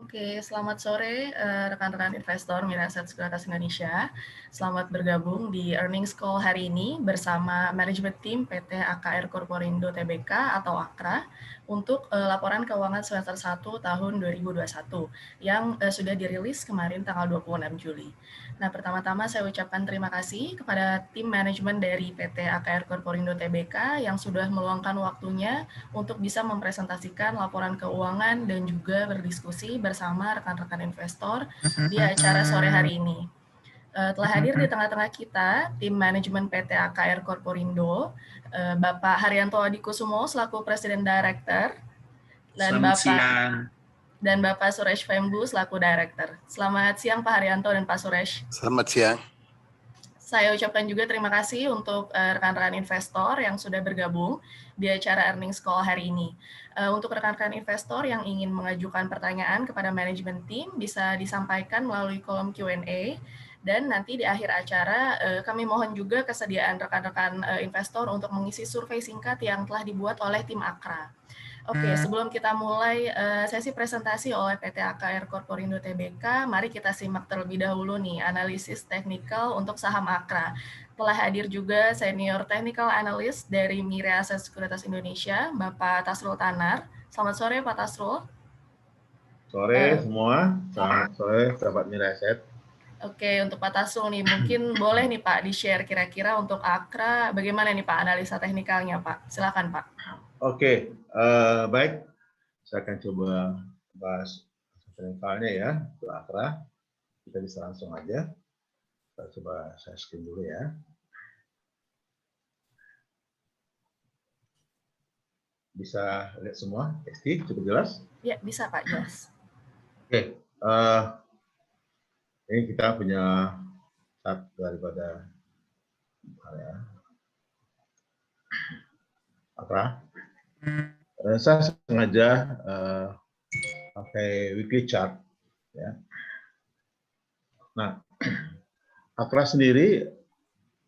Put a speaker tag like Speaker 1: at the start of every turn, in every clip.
Speaker 1: Oke, selamat sore rekan-rekan investor Mira Asset Sekuritas Indonesia. Selamat bergabung di earnings call hari ini bersama manajemen tim PT AKR Corporindo Tbk atau AKRA untuk laporan keuangan semester 1 tahun 2021 yang sudah dirilis kemarin tanggal 26 Juli. Nah, pertama-tama saya ucapkan terima kasih kepada tim manajemen dari PT AKR Corporindo Tbk yang sudah meluangkan waktunya untuk bisa mempresentasikan laporan keuangan dan juga berdiskusi bersama rekan-rekan investor di acara sore hari ini. Telah hadir di tengah-tengah kita tim manajemen PT AKR Corporindo, Bapak Haryanto Adikusumo selaku Presiden Director dan Bapak Suresh Vembu selaku Director. Selamat siang Pak Haryanto dan Pak Suresh.
Speaker 2: Selamat siang.
Speaker 1: Saya ucapkan juga terima kasih untuk rekan-rekan investor yang sudah bergabung di acara earnings call hari ini. Untuk rekan-rekan investor yang ingin mengajukan pertanyaan kepada manajemen tim bisa disampaikan melalui kolom Q&A dan nanti di akhir acara kami mohon juga kesediaan rekan-rekan investor untuk mengisi survei singkat yang telah dibuat oleh tim AKRA. Oke, sebelum kita mulai sesi presentasi oleh PT AKR Corporindo Tbk, mari kita simak terlebih dahulu nih analisis teknikal untuk saham AKRA. Telah hadir juga Senior Technical Analyst dari Mira Asset Sekuritas Indonesia, Bapak Tasrul Tanar. Selamat sore Pak Tasrul.
Speaker 3: Sore semua, selamat sore sahabat Mira Asset.
Speaker 1: Oke, untuk Pak Tasrul nih, mungkin boleh nih Pak di-share kira-kira untuk AKRA, bagaimana nih Pak analisa teknikalnya Pak? Silakan Pak.
Speaker 3: Oke, baik. Saya akan coba bahas teknikalnya ya, untuk AKRA. Kita bisa langsung aja. Kita coba saya screen dulu ya. Bisa lihat semua, Esti, cukup jelas?
Speaker 1: Ya, bisa Pak, jelas.
Speaker 3: Oke, ini kita punya chart daripada ya, AKRA. Saya sengaja pakai weekly chart ya. Nah, AKRA sendiri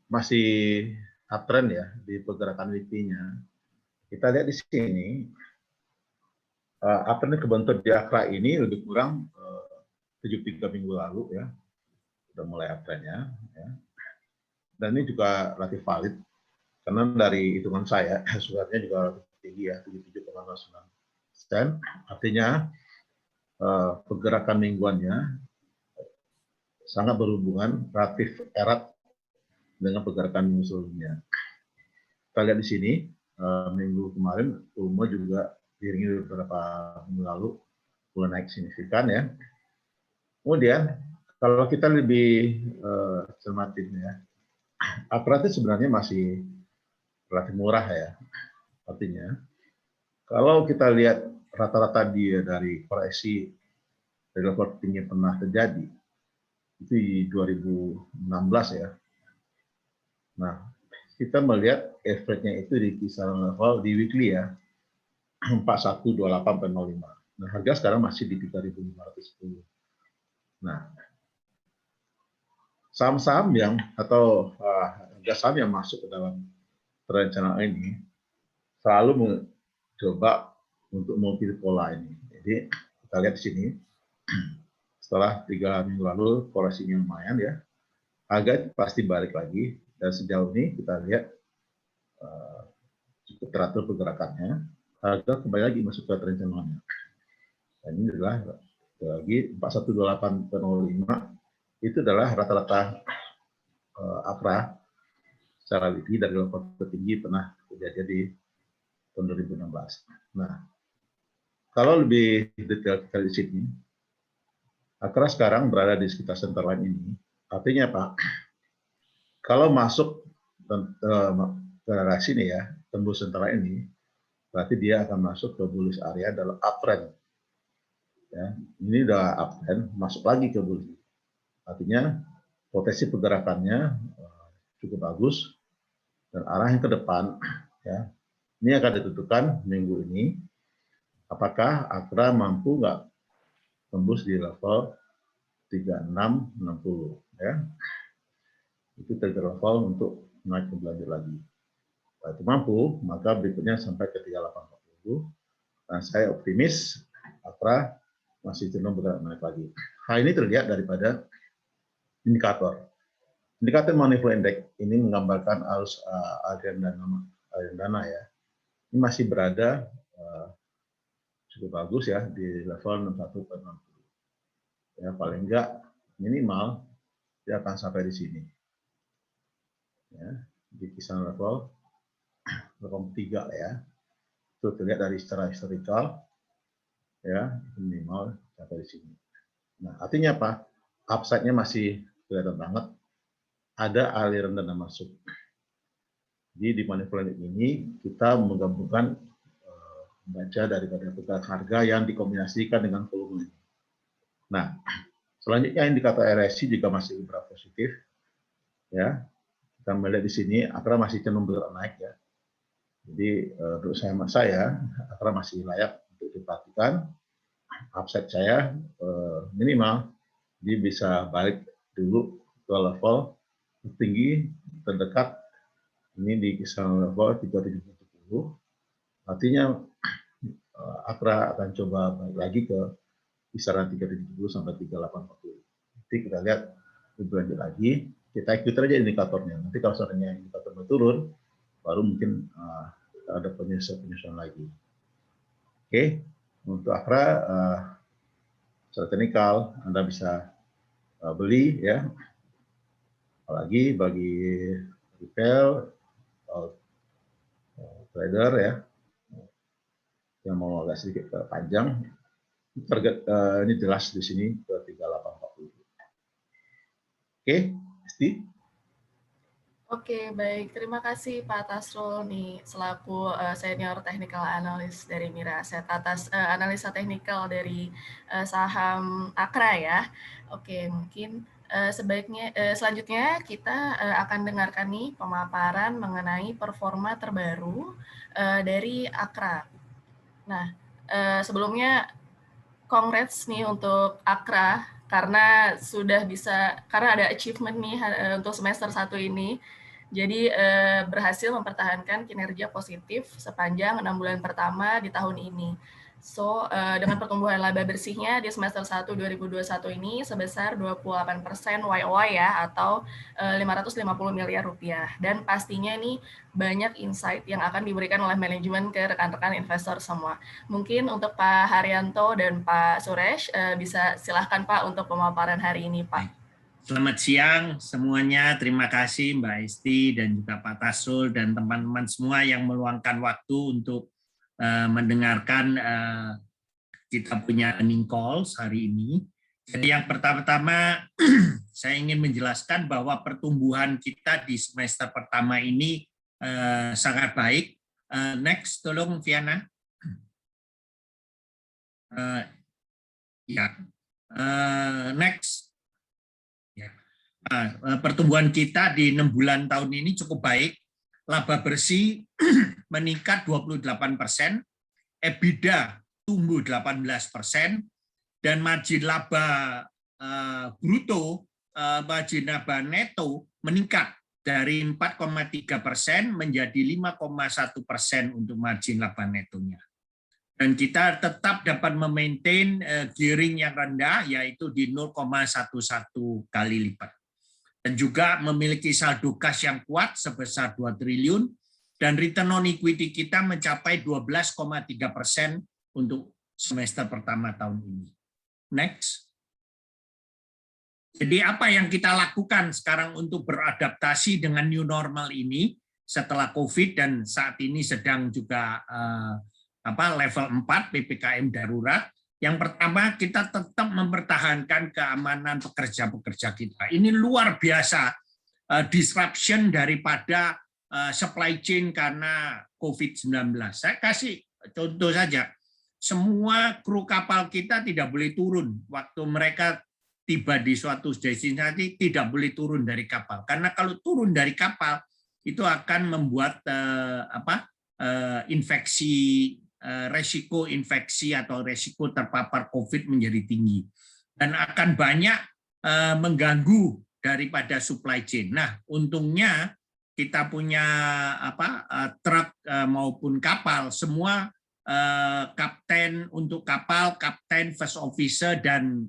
Speaker 3: masih uptrend ya di pergerakan weekly-nya. Kita lihat di sini uptrend kebentuk di AKRA ini lebih kurang 73 minggu lalu ya, sudah mulai uptrendnya ya. Dan ini juga relatif valid karena dari hitungan saya suratnya juga relatif tinggi ya, 77,09%. Artinya pergerakan mingguannya sangat berhubungan relatif erat dengan pergerakan minggu sebelumnya. Kita lihat di sini minggu kemarin volume juga diiringi beberapa minggu lalu mulai naik signifikan ya. Kemudian kalau kita lebih cermatin ya, AKRA itu sebenarnya masih relatif murah ya. Artinya kalau kita lihat rata-rata dia dari koreksi dari level tertinggi yang pernah terjadi itu di 2016 ya. Nah, kita melihat average-nya itu di kisaran level di weekly ya 4128,05. Nah, harga sekarang masih di 3.510. Nah, saham-saham yang atau harga saham yang masuk ke dalam tren channel ini selalu mencoba untuk mengikuti pola ini. Jadi kita lihat di sini setelah 3 minggu lalu koreksinya lumayan ya, harga pasti balik lagi dan sejauh ini kita lihat cukup teratur pergerakannya, harga kembali lagi masuk ke tren channelnya. Dan ini adalah lagi 4128,05 itu adalah rata-rata AKRA secara weekly dari level tertinggi pernah terjadi di tahun 2016. Nah, kalau lebih detail kita di sini, AKRA sekarang berada di sekitar centerline ini. Artinya apa? Kalau masuk ke arah sini ya, tembus centerline ini, berarti dia akan masuk ke bullish area dalam uptrend. Ya, ini udah uptrend, masuk lagi ke bullish. Artinya potensi pergerakannya cukup bagus dan arahnya ke depan ya. Ini akan ditentukan minggu ini apakah AKRA mampu nggak tembus di level 3660 ya. Itu trigger level untuk naik ke lanjut lagi. Kalau itu mampu, maka berikutnya sampai ke 3840. Dan saya optimis AKRA masih cenderung bergerak naik lagi. Hal ini terlihat daripada indikator. Indikator money flow index ini menggambarkan arus aliran dana ya. Ini masih berada cukup bagus ya di level 61,60. Ya, paling enggak minimal dia akan sampai di sini. Ya, di kisaran level 3 ya. Itu terlihat dari secara historical ya, minimal sampai di sini. Nah, artinya apa? Upside-nya masih kelihatan banget. Ada aliran dana masuk. Jadi di money flow ini kita menggabungkan membaca daripada pergerakan harga yang dikombinasikan dengan volume. Nah, selanjutnya indikator RSI juga masih bergerak positif. Ya, kita melihat di sini AKRA masih cenderung bergerak naik ya. Jadi menurut saya AKRA masih layak untuk diperhatikan. Upside saya minimal dia bisa balik dulu ke level tertinggi terdekat ini di kisaran level 3770. Artinya AKRA akan coba balik lagi ke kisaran 370 sampai 3840. Nanti kita lihat lebih lanjut lagi, kita ikuti aja indikatornya. Nanti kalau seandainya indikator berturun, baru mungkin ada penyesuaian lagi. Oke, untuk AKRA secara teknikal Anda bisa beli ya, apalagi bagi retail trader ya yang mau agak sedikit panjang, target ini jelas di sini ke 3840. Oke, Esti.
Speaker 1: Oke, baik. Terima kasih Pak Tasrul nih selaku senior technical analyst dari Mira Asset atas analisa teknikal dari saham AKRA ya. Oke, mungkin selanjutnya kita akan dengarkan nih pemaparan mengenai performa terbaru dari AKRA. Nah, sebelumnya congrats nih untuk AKRA karena karena ada achievement nih untuk semester 1 ini. Jadi berhasil mempertahankan kinerja positif sepanjang 6 bulan pertama di tahun ini. So, dengan pertumbuhan laba bersihnya di semester 1 2021 ini sebesar 28% YOY ya, atau 550 miliar rupiah. Dan pastinya nih banyak insight yang akan diberikan oleh manajemen ke rekan-rekan investor semua. Mungkin untuk Pak Haryanto dan Pak Suresh, bisa silahkan Pak untuk pemaparan hari ini, Pak.
Speaker 2: Selamat siang semuanya, terima kasih Mbak Esti dan juga Pak Tasrul dan teman-teman semua yang meluangkan waktu untuk mendengarkan kita punya earning calls hari ini. Jadi yang pertama-tama saya ingin menjelaskan bahwa pertumbuhan kita di semester pertama ini sangat baik. Next, tolong Viana. Next. Pertumbuhan kita di 6 bulan tahun ini cukup baik. Laba bersih meningkat 28%, EBITDA tumbuh 18%, dan margin laba bruto, margin laba neto meningkat dari 4,3% menjadi 5,1% untuk margin laba netonya. Dan kita tetap dapat memaintain gearing yang rendah, yaitu di 0,11 kali lipat. Dan juga memiliki saldo kas yang kuat sebesar 2 triliun, dan return on equity kita mencapai 12,3% untuk semester pertama tahun ini. Next. Jadi apa yang kita lakukan sekarang untuk beradaptasi dengan new normal ini setelah COVID dan saat ini sedang juga level 4 PPKM darurat. Yang pertama, kita tetap mempertahankan keamanan pekerja-pekerja kita. Ini luar biasa disruption daripada supply chain karena COVID-19. Saya kasih contoh saja. Semua kru kapal kita tidak boleh turun. Waktu mereka tiba di suatu destinasi, tidak boleh turun dari kapal. Karena kalau turun dari kapal, itu akan membuat infeksi, resiko infeksi atau resiko terpapar COVID menjadi tinggi dan akan banyak mengganggu daripada supply chain. Nah, untungnya kita punya truk maupun kapal semua kapten untuk kapal, kapten, first officer, dan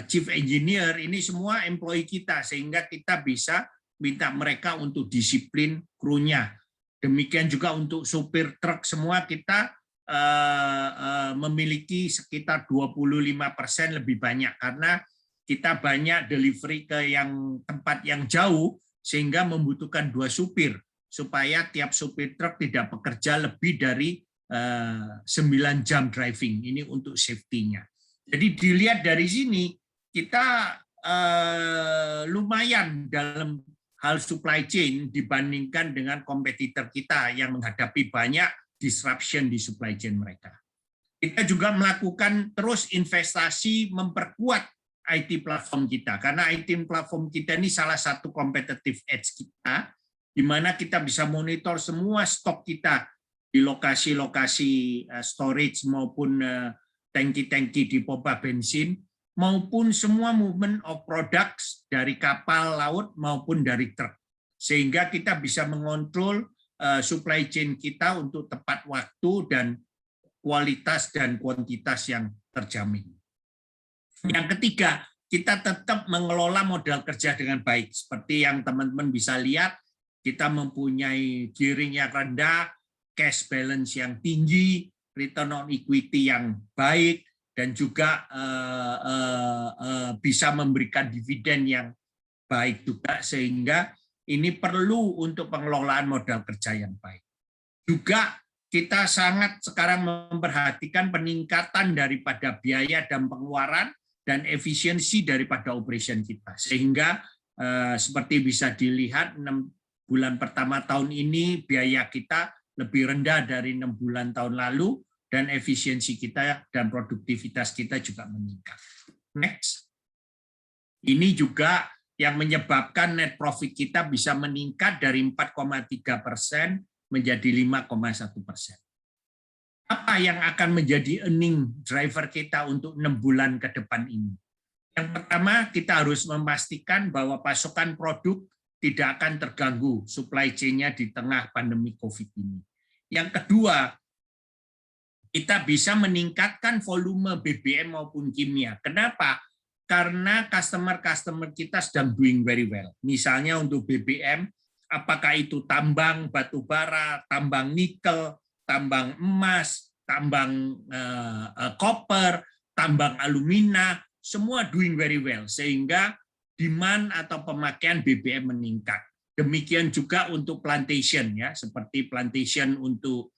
Speaker 2: chief engineer, ini semua employee kita, sehingga kita bisa minta mereka untuk disiplin krunya. Demikian juga untuk supir truk, semua kita memiliki sekitar 25% lebih banyak, karena kita banyak delivery ke tempat yang jauh, sehingga membutuhkan 2 supir, supaya tiap supir truk tidak bekerja lebih dari 9 jam driving, ini untuk safety-nya. Jadi dilihat dari sini, kita lumayan dalam hal supply chain dibandingkan dengan kompetitor kita yang menghadapi banyak disruption di supply chain mereka. Kita juga melakukan terus investasi memperkuat IT platform kita, karena IT platform kita ini salah satu competitive edge kita, di mana kita bisa monitor semua stok kita di lokasi-lokasi storage maupun tangki-tangki di pompa bensin, maupun semua movement of products dari kapal laut maupun dari truk. Sehingga kita bisa mengontrol supply chain kita untuk tepat waktu dan kualitas dan kuantitas yang terjamin. Yang ketiga, kita tetap mengelola modal kerja dengan baik. Seperti yang teman-teman bisa lihat, kita mempunyai gearing yang rendah, cash balance yang tinggi, return on equity yang baik, dan juga bisa memberikan dividen yang baik juga, sehingga ini perlu untuk pengelolaan modal kerja yang baik. Juga kita sangat sekarang memperhatikan peningkatan daripada biaya dan pengeluaran dan efisiensi daripada operation kita, sehingga seperti bisa dilihat 6 bulan pertama tahun ini biaya kita lebih rendah dari 6 bulan tahun lalu, dan efisiensi kita dan produktivitas kita juga meningkat. Next. Ini juga yang menyebabkan net profit kita bisa meningkat dari 4,3% menjadi 5,1%. Apa yang akan menjadi earning driver kita untuk 6 bulan ke depan ini? Yang pertama, kita harus memastikan bahwa pasokan produk tidak akan terganggu supply chain-nya di tengah pandemi COVID ini. Yang kedua, kita bisa meningkatkan volume BBM maupun kimia. Kenapa? Karena customer-customer kita sedang doing very well. Misalnya untuk BBM, apakah itu tambang batu bara, tambang nikel, tambang emas, tambang copper, tambang alumina, semua doing very well, sehingga demand atau pemakaian BBM meningkat. Demikian juga untuk plantation, ya, seperti plantation untuk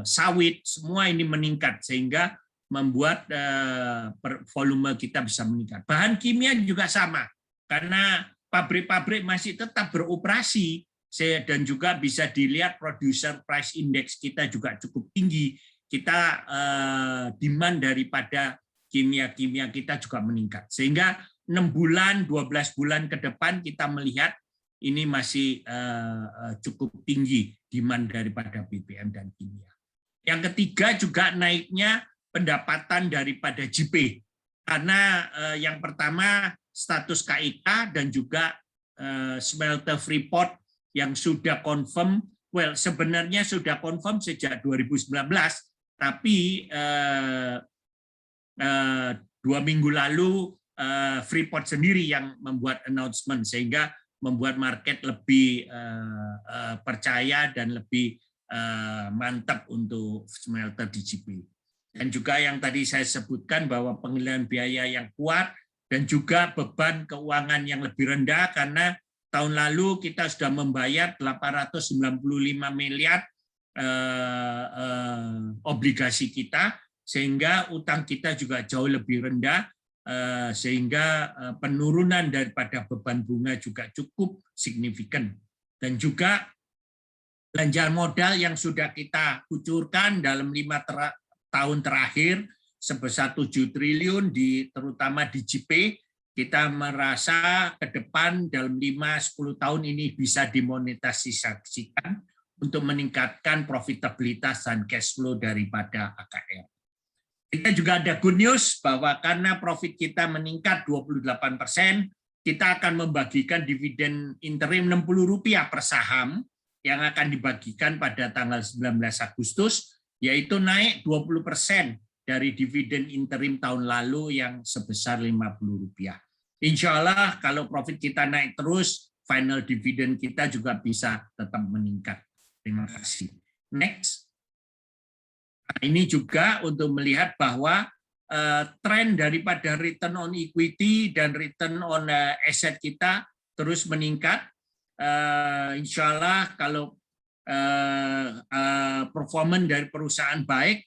Speaker 2: sawit, semua ini meningkat, sehingga membuat volume kita bisa meningkat. Bahan kimia juga sama, karena pabrik-pabrik masih tetap beroperasi, dan juga bisa dilihat producer price index kita juga cukup tinggi. Kita demand daripada kimia-kimia kita juga meningkat. Sehingga 6 bulan, 12 bulan ke depan kita melihat ini masih cukup tinggi demand daripada BBM dan kimia. Yang ketiga juga naiknya pendapatan daripada JP. Karena yang pertama status KIK dan juga smelter Freeport yang sudah confirm, sebenarnya sudah confirm sejak 2019, tapi 2 minggu lalu Freeport sendiri yang membuat announcement, sehingga membuat market lebih percaya dan lebih mantap untuk smelter di JP. Dan juga yang tadi saya sebutkan bahwa pengendalian biaya yang kuat dan juga beban keuangan yang lebih rendah, karena tahun lalu kita sudah membayar 895 miliar obligasi kita, sehingga utang kita juga jauh lebih rendah, sehingga penurunan daripada beban bunga juga cukup signifikan. Dan juga belanja modal yang sudah kita kucurkan dalam 5 tahun terakhir sebesar 7 triliun, terutama di JP, kita merasa ke depan dalam 5-10 tahun ini bisa dimonetisasikan untuk meningkatkan profitabilitas dan cash flow daripada AKR. Kita juga ada good news bahwa karena profit kita meningkat 28%, kita akan membagikan dividen interim Rp60 per saham, yang akan dibagikan pada tanggal 19 Agustus, yaitu naik 20% dari dividen interim tahun lalu yang sebesar Rp50. Insya Allah kalau profit kita naik terus, final dividen kita juga bisa tetap meningkat. Terima kasih. Next. Nah, ini juga untuk melihat bahwa tren daripada return on equity dan return on asset kita terus meningkat. Insya Allah kalau performance dari perusahaan baik,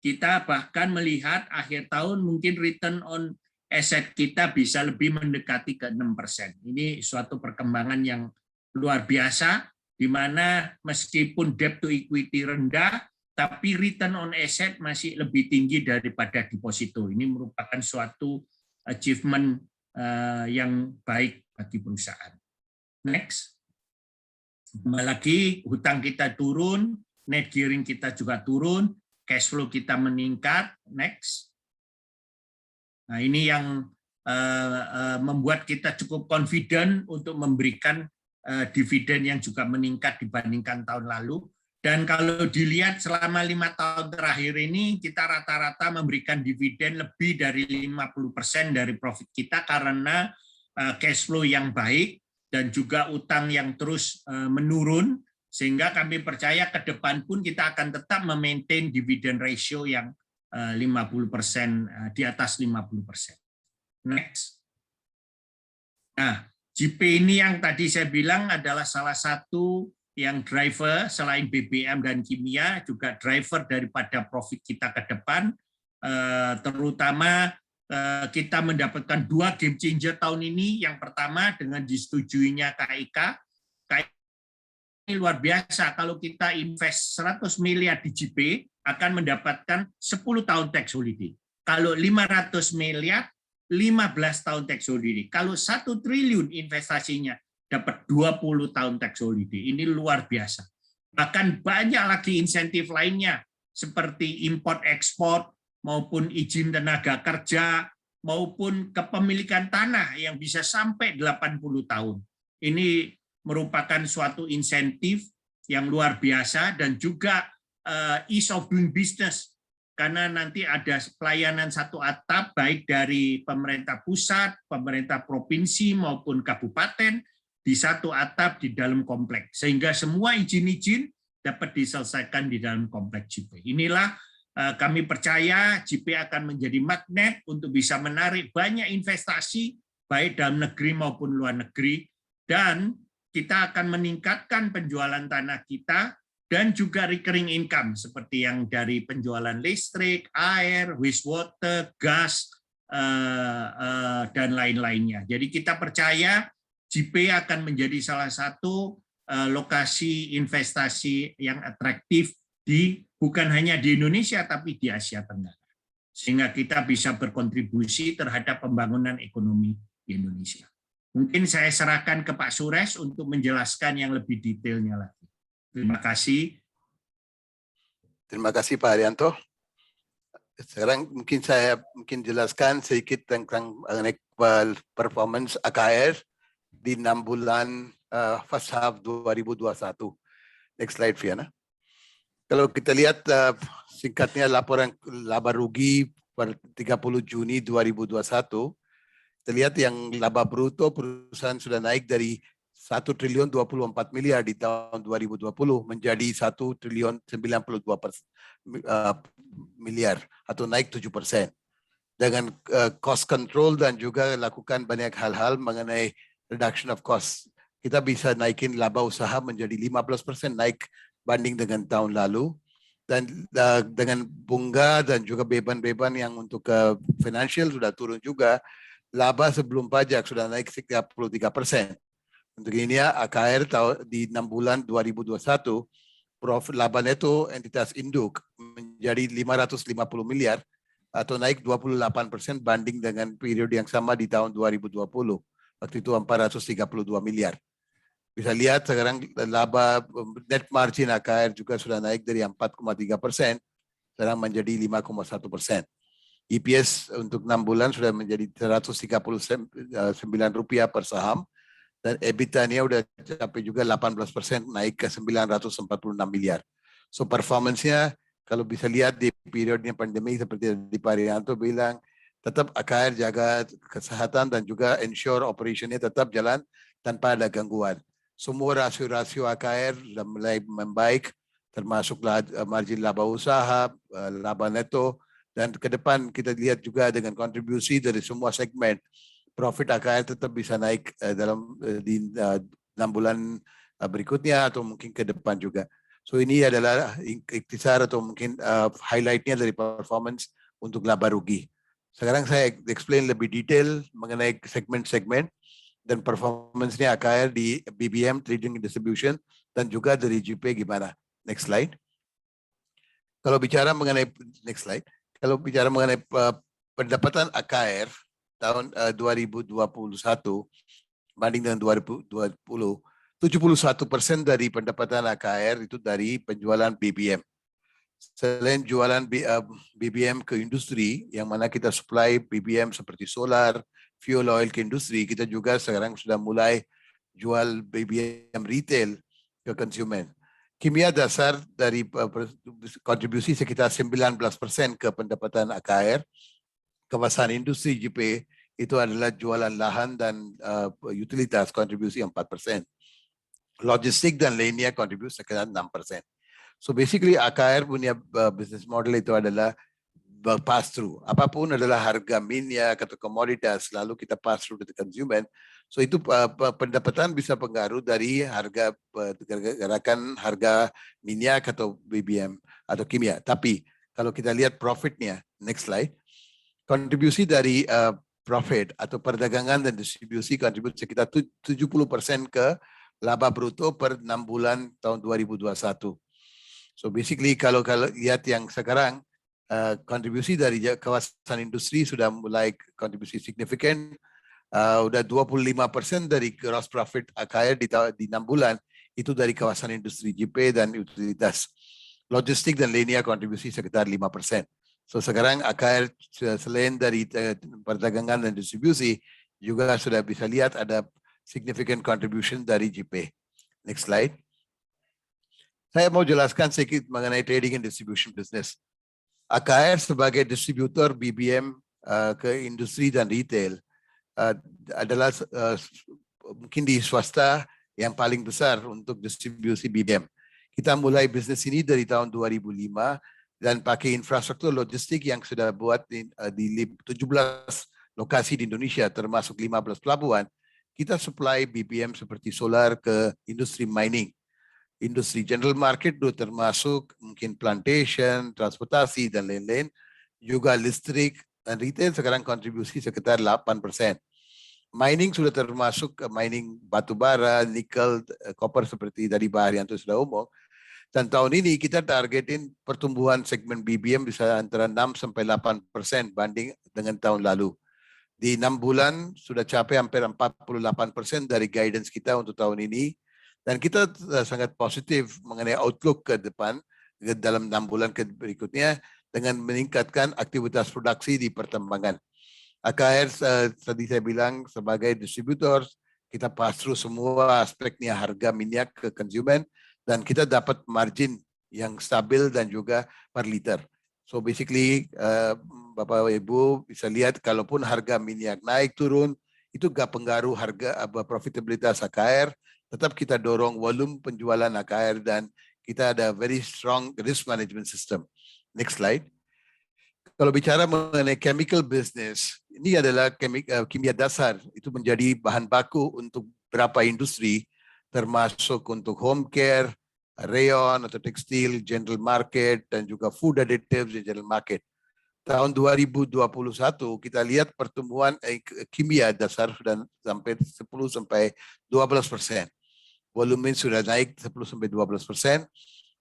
Speaker 2: kita bahkan melihat akhir tahun mungkin return on asset kita bisa lebih mendekati ke 6%. Ini suatu perkembangan yang luar biasa, di mana meskipun debt to equity rendah, tapi return on asset masih lebih tinggi daripada deposito. Ini merupakan suatu achievement yang baik bagi perusahaan. Next. Kembali lagi, hutang kita turun, net gearing kita juga turun, cash flow kita meningkat. Next. Nah, ini yang membuat kita cukup confident untuk memberikan dividen yang juga meningkat dibandingkan tahun lalu. Dan kalau dilihat selama 5 tahun terakhir ini, kita rata-rata memberikan dividen lebih dari 50% dari profit kita karena cash flow yang baik dan juga utang yang terus menurun, sehingga kami percaya ke depan pun kita akan tetap memaintain dividen ratio yang 50%, di atas 50%. Next. Nah, JP ini yang tadi saya bilang adalah salah satu yang driver selain BBM dan kimia, juga driver daripada profit kita ke depan, terutama kita mendapatkan 2 game changer tahun ini. Yang pertama dengan disetujuinya KIK. KIK ini luar biasa, kalau kita invest 100 miliar di JP akan mendapatkan 10 tahun tax holiday. Kalau 500 miliar, 15 tahun tax holiday. Kalau 1 triliun investasinya, dapat 20 tahun tax holiday. Ini luar biasa. Bahkan banyak lagi insentif lainnya, seperti import ekspor, maupun izin tenaga kerja, maupun kepemilikan tanah yang bisa sampai 80 tahun. Ini merupakan suatu insentif yang luar biasa, dan juga ease of doing business, karena nanti ada pelayanan satu atap baik dari pemerintah pusat, pemerintah provinsi maupun kabupaten di satu atap di dalam komplek, sehingga semua izin-izin dapat diselesaikan di dalam komplek JP. Inilah kami percaya JP akan menjadi magnet untuk bisa menarik banyak investasi baik dalam negeri maupun luar negeri, dan kita akan meningkatkan penjualan tanah kita dan juga recurring income seperti yang dari penjualan listrik, air, wastewater, gas, dan lain-lainnya. Jadi kita percaya JP akan menjadi salah satu lokasi investasi yang atraktif bukan hanya di Indonesia tapi di Asia Tenggara, sehingga kita bisa berkontribusi terhadap pembangunan ekonomi di Indonesia. Mungkin saya serahkan ke Pak Suresh untuk menjelaskan yang lebih detailnya lagi. Terima kasih.
Speaker 4: Terima kasih Pak Haryanto. Sekarang saya jelaskan sedikit tentang performance AKR di 6 bulan first half 2021. Next slide, Fiona. Kalau kita lihat singkatnya laporan laba rugi per 30 Juni 2021, kita lihat yang laba bruto perusahaan sudah naik dari 1 triliun 24 miliar di tahun 2020 menjadi 1 triliun 92 miliar atau naik 7%. Dengan cost control dan juga lakukan banyak hal-hal mengenai reduction of cost, kita bisa naikin laba usaha menjadi 15% naik banding dengan tahun lalu, dan dengan bunga dan juga beban-beban yang untuk financial sudah turun juga, laba sebelum pajak sudah naik 33%. Untuk ini ya, AKR di 6 bulan 2021, profit laba neto entitas induk menjadi 550 miliar atau naik 28% banding dengan periode yang sama di tahun 2020. Waktu itu 432 miliar. Bisa lihat sekarang laba net margin AKR juga sudah naik dari 4,3%, sekarang menjadi 5,1%. EPS untuk 6 bulan sudah menjadi Rp139 per saham, dan EBITDA-nya udah capai juga 18% naik ke 946 miliar. So performance-nya kalau bisa lihat di periodnya pandemi seperti di Pak Rianto bilang, tetap AKR jaga kesehatan dan juga ensure operation-nya tetap jalan tanpa ada gangguan. Semua rasio-rasio AKR sudah mulai membaik, termasuk margin laba usaha, laba neto, dan ke depan kita lihat juga dengan kontribusi dari semua segmen, profit AKR tetap bisa naik di 6 bulan berikutnya atau mungkin ke depan juga. So ini adalah ikhtisar atau mungkin highlight-nya dari performance untuk laba rugi. Sekarang saya explain lebih detail mengenai segmen-segmen dan performance-nya AKR di BBM, Trading and Distribution, dan juga dari GP gimana. Next slide. Kalau bicara mengenai kalau bicara mengenai pendapatan AKR tahun 2021 banding dengan 2020, 71% dari pendapatan AKR itu dari penjualan BBM. Selain jualan BBM ke industri, yang mana kita supply BBM seperti solar, fuel oil ke industri, kita juga sekarang sudah mulai jual BBM retail ke konsumen. Kimia dasar dari kontribusi sekitar 19% ke pendapatan AKR. Kawasan industri JP itu adalah jualan lahan dan utilitas kontribusi 4%. Logistik dan lainnya kontribusi sekitar 6%. So basically AKR punya business model itu adalah pass through. Apapun adalah harga minyak atau komoditas, lalu kita pass through to the consumer. So itu pendapatan bisa pengaruh dari harga gerakan harga minyak atau BBM atau kimia. Tapi kalau kita lihat profitnya, next slide, kontribusi dari profit atau perdagangan dan distribusi kontribusi sekitar 70% ke laba bruto per 6 bulan tahun 2021. So basically kalau lihat yang sekarang kontribusi dari kawasan industri sudah mulai kontribusi signifikan. Udah 25% dari gross profit AKR di 6 bulan itu dari kawasan industri JP dan utilitas. Logistik dan lainnya kontribusi sekitar 5%. So sekarang AKR selain dari perdagangan dan distribusi juga sudah bisa lihat ada significant contribution dari JP. Next slide. Saya mau jelaskan sedikit mengenai trading and distribution business. AKR sebagai distributor BBM ke industri dan retail adalah mungkin di swasta yang paling besar untuk distribusi BBM. Kita mulai bisnis ini dari tahun 2005 dan pakai infrastruktur logistik yang sudah buat di 17 lokasi di Indonesia termasuk 15 pelabuhan. Kita supply BBM seperti solar ke industri mining, industri general market termasuk mungkin plantation, transportasi dan lain-lain, juga listrik dan retail sekarang kontribusi sekitar 8%. Mining sudah termasuk mining batu bara, nikel, copper seperti dari Pak Haryanto sudah umum. Dan tahun ini kita targetin pertumbuhan segmen BBM bisa antara 6-8% banding dengan tahun lalu. Di 6 bulan sudah capai hampir 48% dari guidance kita untuk tahun ini. Dan kita sangat positif mengenai outlook ke depan dalam 6 bulan berikutnya dengan meningkatkan aktivitas produksi di pertambangan. AKR tadi saya bilang sebagai distributor kita pass through semua aspeknya harga minyak ke konsumen dan kita dapat margin yang stabil dan juga per liter. So basically Bapak Ibu bisa lihat kalaupun harga minyak naik turun itu gak pengaruh harga profitabilitas AKR, tetap kita dorong volume penjualan AKR dan kita ada very strong risk management system. Next slide. Kalau bicara mengenai chemical business, ini adalah kimia dasar. Itu menjadi bahan baku untuk beberapa industri, termasuk untuk home care, rayon atau tekstil, general market, dan juga food additives di general market. Tahun 2021 kita lihat pertumbuhan kimia dasar sudah sampai 10-12%. Volume sudah naik 10-12%.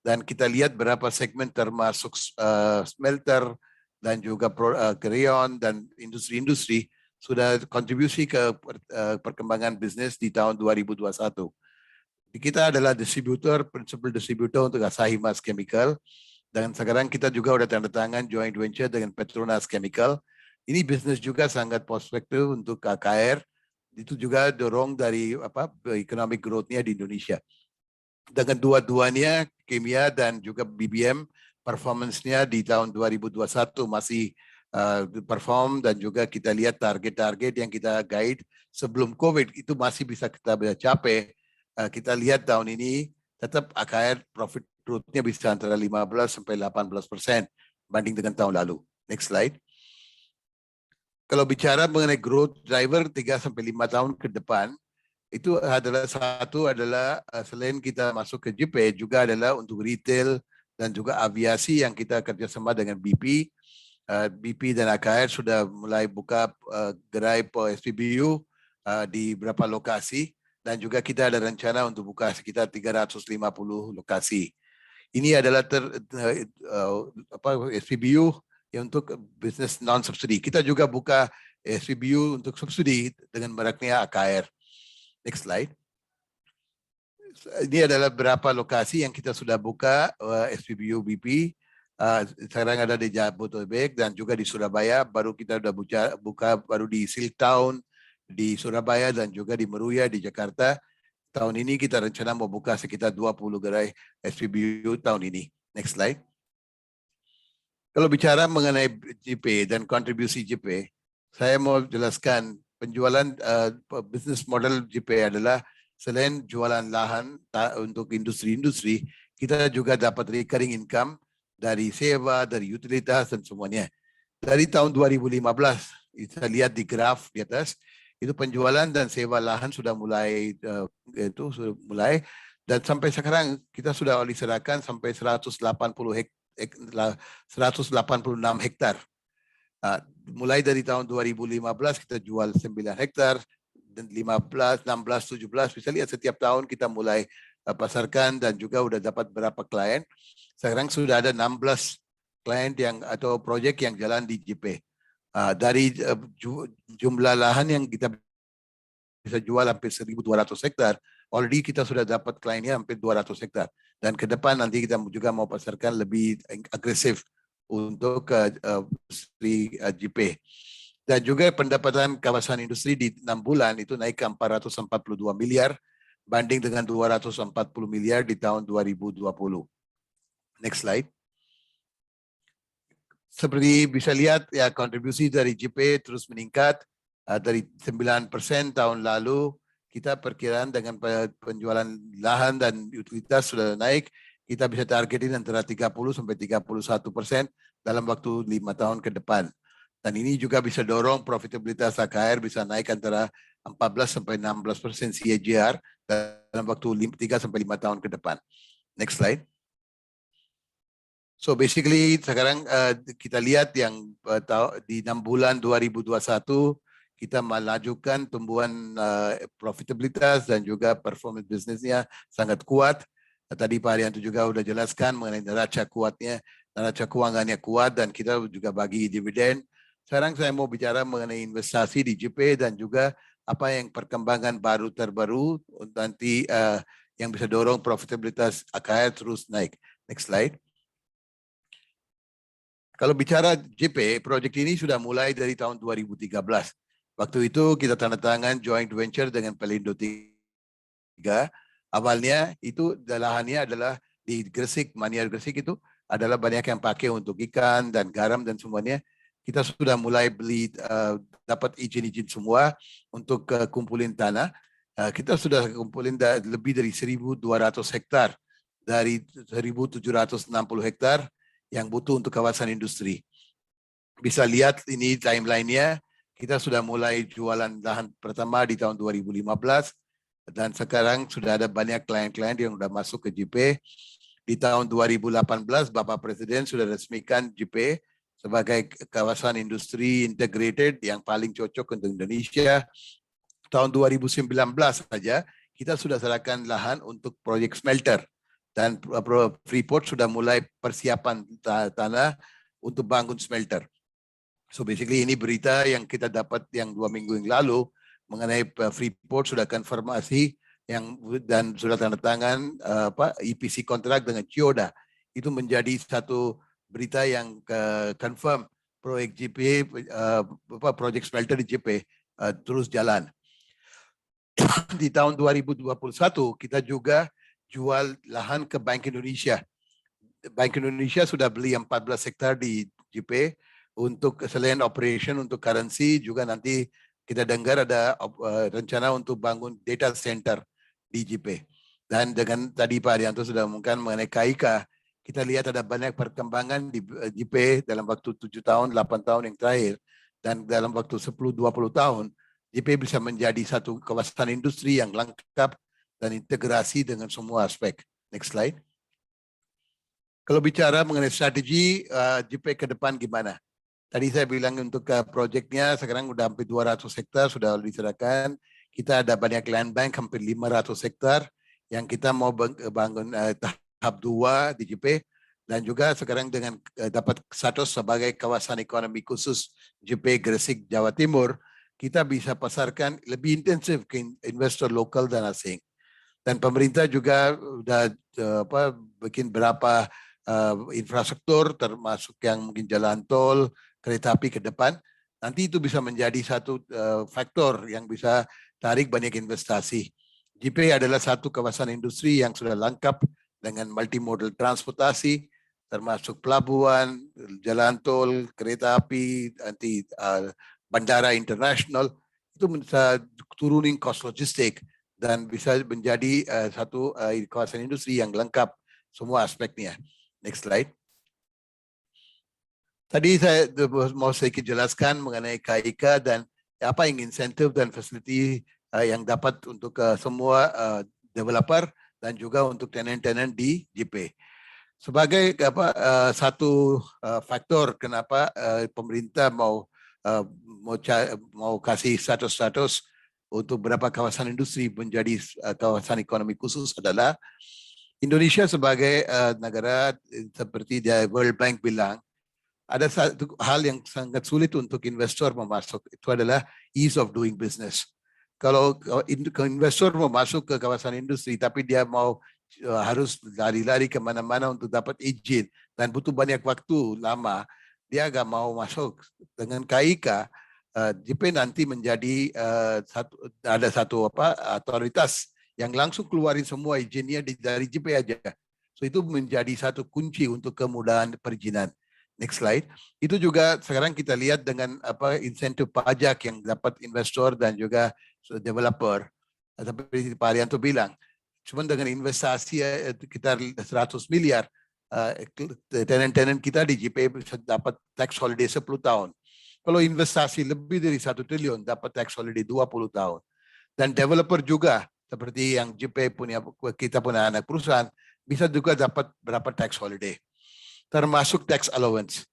Speaker 4: Dan kita lihat berapa segmen termasuk smelter, dan juga rayon dan industri-industri sudah kontribusi ke perkembangan bisnis di tahun 2021. Kita adalah distributor, principal distributor untuk Asahi Mas Chemical, dan sekarang kita juga sudah tanda tangan joint venture dengan Petronas Chemical. Ini bisnis juga sangat prospektif untuk KKR itu juga dorong dari economic growth-nya di Indonesia. Dengan dua-duanya kimia dan juga BBM performance-nya di tahun 2021 masih perform, dan juga kita lihat target-target yang kita guide sebelum COVID itu masih bisa kita capai. Kita lihat tahun ini tetap AKR profit growth-nya bisa antara 15 sampai 18% banding dengan tahun lalu. Next slide. Kalau bicara mengenai growth driver 3 sampai 5 tahun ke depan, itu adalah selain kita masuk ke JP, juga adalah untuk retail dan juga aviasi yang kita kerjasama dengan BP. BP dan AKR sudah mulai buka gerai SPBU di beberapa lokasi, dan juga kita ada rencana untuk buka sekitar 350 lokasi. Ini adalah SPBU yang untuk bisnis non-subsidi. Kita juga buka SPBU untuk subsidi dengan mereknya AKR. Next slide. Ini adalah beberapa lokasi yang kita sudah buka SPBU BP. Sekarang ada di Jabodetabek dan juga di Surabaya. Baru kita sudah buka baru di Siltown, di Surabaya, dan juga di Meruya di Jakarta. Tahun ini kita rencana mau buka sekitar 20 gerai SPBU tahun ini. Next slide. Kalau bicara mengenai JP dan kontribusi JP, saya mau jelaskan penjualan bisnis model JP adalah selain jualan lahan untuk industri-industri, kita juga dapat recurring income dari sewa, dari utilitas dan semuanya. Dari tahun 2015, kita lihat di graf di atas, itu penjualan dan sewa lahan sudah mulai dan sampai sekarang kita sudah serahkan sampai 186 hektar. Mulai dari tahun 2015 kita jual 9 hektar, dan 15, 16, 17, bisa lihat setiap tahun kita mulai pasarkan dan juga udah dapat berapa klien. Sekarang sudah ada 16 klien atau proyek yang jalan di JP. Dari jumlah lahan yang kita bisa jual hampir 1.200 hektar, already kita sudah dapat kliennya hampir 200 hektar. Dan ke depan nanti kita juga mau pasarkan lebih agresif untuk industri JP. Dan juga pendapatan kawasan industri di 6 bulan itu naik ke 442 miliar banding dengan 240 miliar di tahun 2020. Next slide. Seperti bisa lihat ya, kontribusi dari JP terus meningkat dari 9% tahun lalu. Kita perkiraan dengan penjualan lahan dan utilitas sudah naik, kita bisa targetin antara 30 sampai 31% dalam waktu 5 tahun ke depan. Dan ini juga bisa dorong profitabilitas AKR bisa naik antara 14 sampai 16% CAGR dalam waktu 3 sampai 5 tahun ke depan. Next slide. So basically sekarang kita lihat yang di 6 bulan 2021 kita melajukan tumbuhan profitabilitas dan juga performance bisnisnya sangat kuat. Tadi Pak Haryanto juga sudah jelaskan mengenai neraca kuatnya, neraca keuangannya kuat, dan kita juga bagi dividen. Sekarang saya mau bicara mengenai investasi di JP dan juga apa yang perkembangan terbaru nanti yang bisa dorong profitabilitas AKR terus naik. Next slide. Kalau bicara JP, proyek ini sudah mulai dari tahun 2013. Waktu itu kita tanda tangan joint venture dengan Pelindo 3. Awalnya itu lahannya adalah di Gresik, Manyar Gresik itu adalah banyak yang pakai untuk ikan dan garam dan semuanya. Kita sudah mulai beli, dapat izin-izin semua untuk kumpulin tanah. Kita sudah kumpulin lebih dari 1.200 hektar dari 1.760 hektar yang butuh untuk kawasan industri. Bisa lihat ini timeline-nya. Kita sudah mulai jualan lahan pertama di tahun 2015 dan sekarang sudah ada banyak klien-klien yang sudah masuk ke JP. Di tahun 2018 Bapak Presiden sudah resmikan JP sebagai kawasan industri integrated yang paling cocok untuk Indonesia. Tahun 2019 saja kita sudah serahkan lahan untuk proyek smelter dan Freeport sudah mulai persiapan tanah untuk bangun smelter. So basically ini berita yang kita dapat yang 2 minggu yang lalu mengenai Freeport sudah konfirmasi dan sudah tanda tangan EPC kontrak dengan Chiyoda. Itu menjadi satu berita yang confirm proyek JP, proyek smelter di JP terus jalan. di tahun 2021 kita juga jual lahan ke Bank Indonesia. Bank Indonesia sudah beli 14 hektar di JP untuk selain operation untuk currency, juga nanti kita dengar ada rencana untuk bangun data center di JP. Dan dengan tadi Pak Arianto sudah mengumumkan mengenai KIK, kita lihat ada banyak perkembangan di JP dalam waktu 7 tahun, 8 tahun yang terakhir, dan dalam waktu 10-20 tahun, JP bisa menjadi satu kawasan industri yang lengkap dan integrasi dengan semua aspek. Next slide. Kalau bicara mengenai strategi JP ke depan gimana? Tadi saya bilang untuk proyeknya sekarang udah hampir 200 hektar sudah diserahkan. Kita ada banyak land bank hampir 500 hektar yang kita mau bangun tahap 2 di JP, dan juga sekarang dengan dapat status sebagai kawasan ekonomi khusus JP Gresik Jawa Timur, kita bisa pasarkan lebih intensif ke investor lokal dan asing. Dan pemerintah juga sudah bikin berapa infrastruktur termasuk yang mungkin jalan tol, kereta api ke depan. Nanti itu bisa menjadi satu faktor yang bisa tarik banyak investasi. JP adalah satu kawasan industri yang sudah lengkap dengan multimodal transportasi, termasuk pelabuhan, jalan tol, kereta api, nanti bandara internasional. Itu bisa turunin cost logistik dan bisa menjadi satu kawasan industri yang lengkap semua aspeknya. Next slide. Tadi saya mau sedikit jelaskan mengenai KIK dan apa yang insentif dan fasiliti yang dapat untuk semua developer dan juga untuk tenant-tenant di JP. Sebagai satu faktor kenapa pemerintah mau kasih status-status untuk beberapa kawasan industri menjadi kawasan ekonomi khusus adalah Indonesia sebagai negara seperti World Bank bilang, ada satu hal yang sangat sulit untuk investor memasuk, itu adalah ease of doing business. Kalau investor mau masuk ke kawasan industri, tapi dia mau harus lari-lari kemana-mana untuk dapat izin dan butuh banyak waktu lama, dia agak mau masuk. Dengan KIK, JP nanti menjadi ada satu otoritas yang langsung keluarin semua izinnya dari JP aja. So itu menjadi satu kunci untuk kemudahan perizinan. Next slide. Itu juga sekarang kita lihat dengan insentif pajak yang dapat investor dan juga developer. Seperti Pak Arianto bilang, cuma dengan investasi sekitar 100 miliar, tenant-tenant kita di JP bisa dapat tax holiday 10 tahun. Kalau investasi lebih dari 1 triliun, dapat tax holiday 20 tahun. Dan developer juga, seperti yang JP punya, kita punya anak perusahaan, bisa juga dapat berapa tax holiday. Termasuk tax allowance.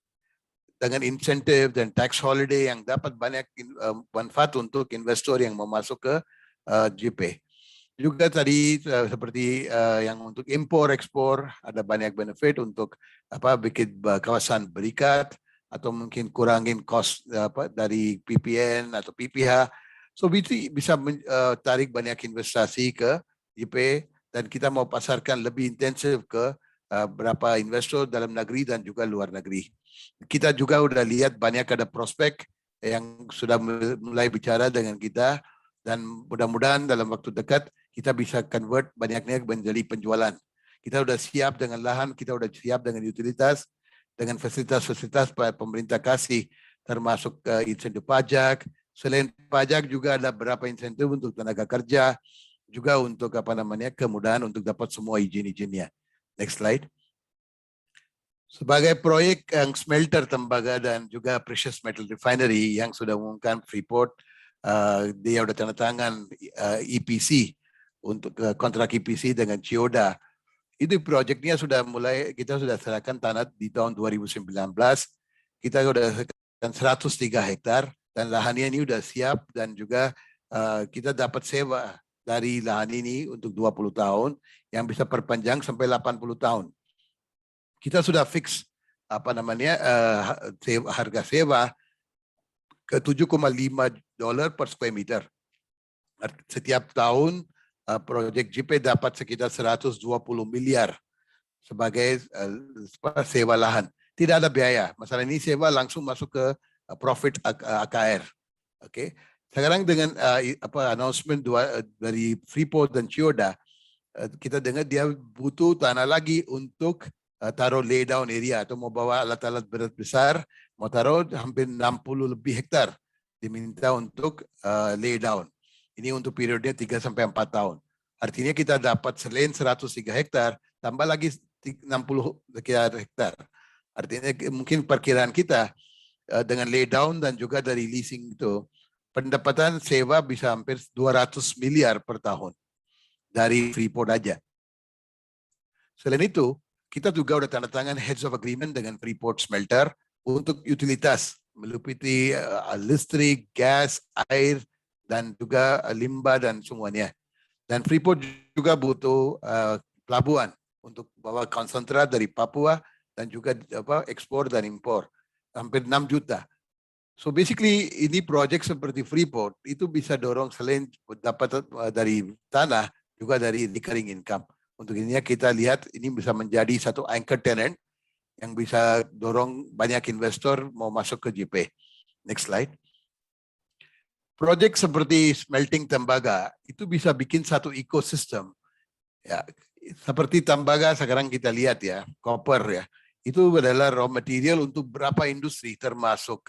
Speaker 4: Dengan insentif dan tax holiday yang dapat banyak manfaat untuk investor yang mau masuk ke JP. Juga tadi seperti yang untuk impor ekspor ada banyak benefit untuk bikin kawasan berikat atau mungkin kurangin cost dari PPN atau PPH. So bisa tarik banyak investasi ke JP dan kita mau pasarkan lebih intensif ke berapa investor dalam negeri dan juga luar negeri. Kita juga udah lihat banyak ada prospek yang sudah mulai bicara dengan kita dan mudah-mudahan dalam waktu dekat kita bisa convert banyaknya menjadi penjualan. Kita sudah siap dengan lahan, kita sudah siap dengan utilitas, dengan fasilitas-fasilitas pemerintah kasih, termasuk insentif pajak. Selain pajak juga ada beberapa insentif untuk tenaga kerja, juga untuk kemudahan untuk dapat semua izin-izinnya. Next slide. Sebagai proyek yang smelter tembaga dan juga precious metal refinery yang sudah mengumumkan Freeport, dia sudah tanda tangan EPC untuk kontrak EPC dengan Chiyoda. Itu proyeknya sudah mulai, kita sudah serahkan tanah di tahun 2019. Kita sudah serahkan 103 hektar dan lahannya ini sudah siap dan juga kita dapat sewa dari lahan ini untuk 20 tahun yang bisa perpanjang sampai 80 tahun. Kita sudah fix harga sewa ke $7,5 per square meter. Setiap tahun proyek JP dapat sekitar 120 miliar sebagai sewa lahan. Tidak ada biaya. Masalah ini sewa langsung masuk ke profit AKR. Oke. Sekarang dengan announcement dari Freeport dan Chiyoda, kita dengar dia butuh tanah lagi untuk taruh lay down area atau mau bawa alat-alat berat besar, mau taruh hampir 60 lebih hektar diminta untuk lay down. Ini untuk periodenya 3 sampai 4 tahun. Artinya kita dapat selain 103 hektar, tambah lagi 60 hektar. Artinya mungkin perkiraan kita dengan lay down dan juga dari leasing itu, pendapatan sewa bisa hampir 200 miliar per tahun dari Freeport aja. Selain itu, kita juga udah tanda tangan Heads of Agreement dengan Freeport Smelter untuk utilitas, meliputi listrik, gas, air, dan juga limbah dan semuanya. Dan Freeport juga butuh pelabuhan untuk bawa konsentrat dari Papua dan juga ekspor dan impor. Hampir 6 juta. So basically ini project seperti Freeport itu bisa dorong selain dapat dari tanah juga dari recurring income. Untuk ini kita lihat ini bisa menjadi satu anchor tenant yang bisa dorong banyak investor mau masuk ke JP. Next slide. Project seperti smelting tembaga itu bisa bikin satu ekosistem. Ya, seperti tembaga sekarang kita lihat ya, copper ya. Itu adalah raw material untuk berapa industri termasuk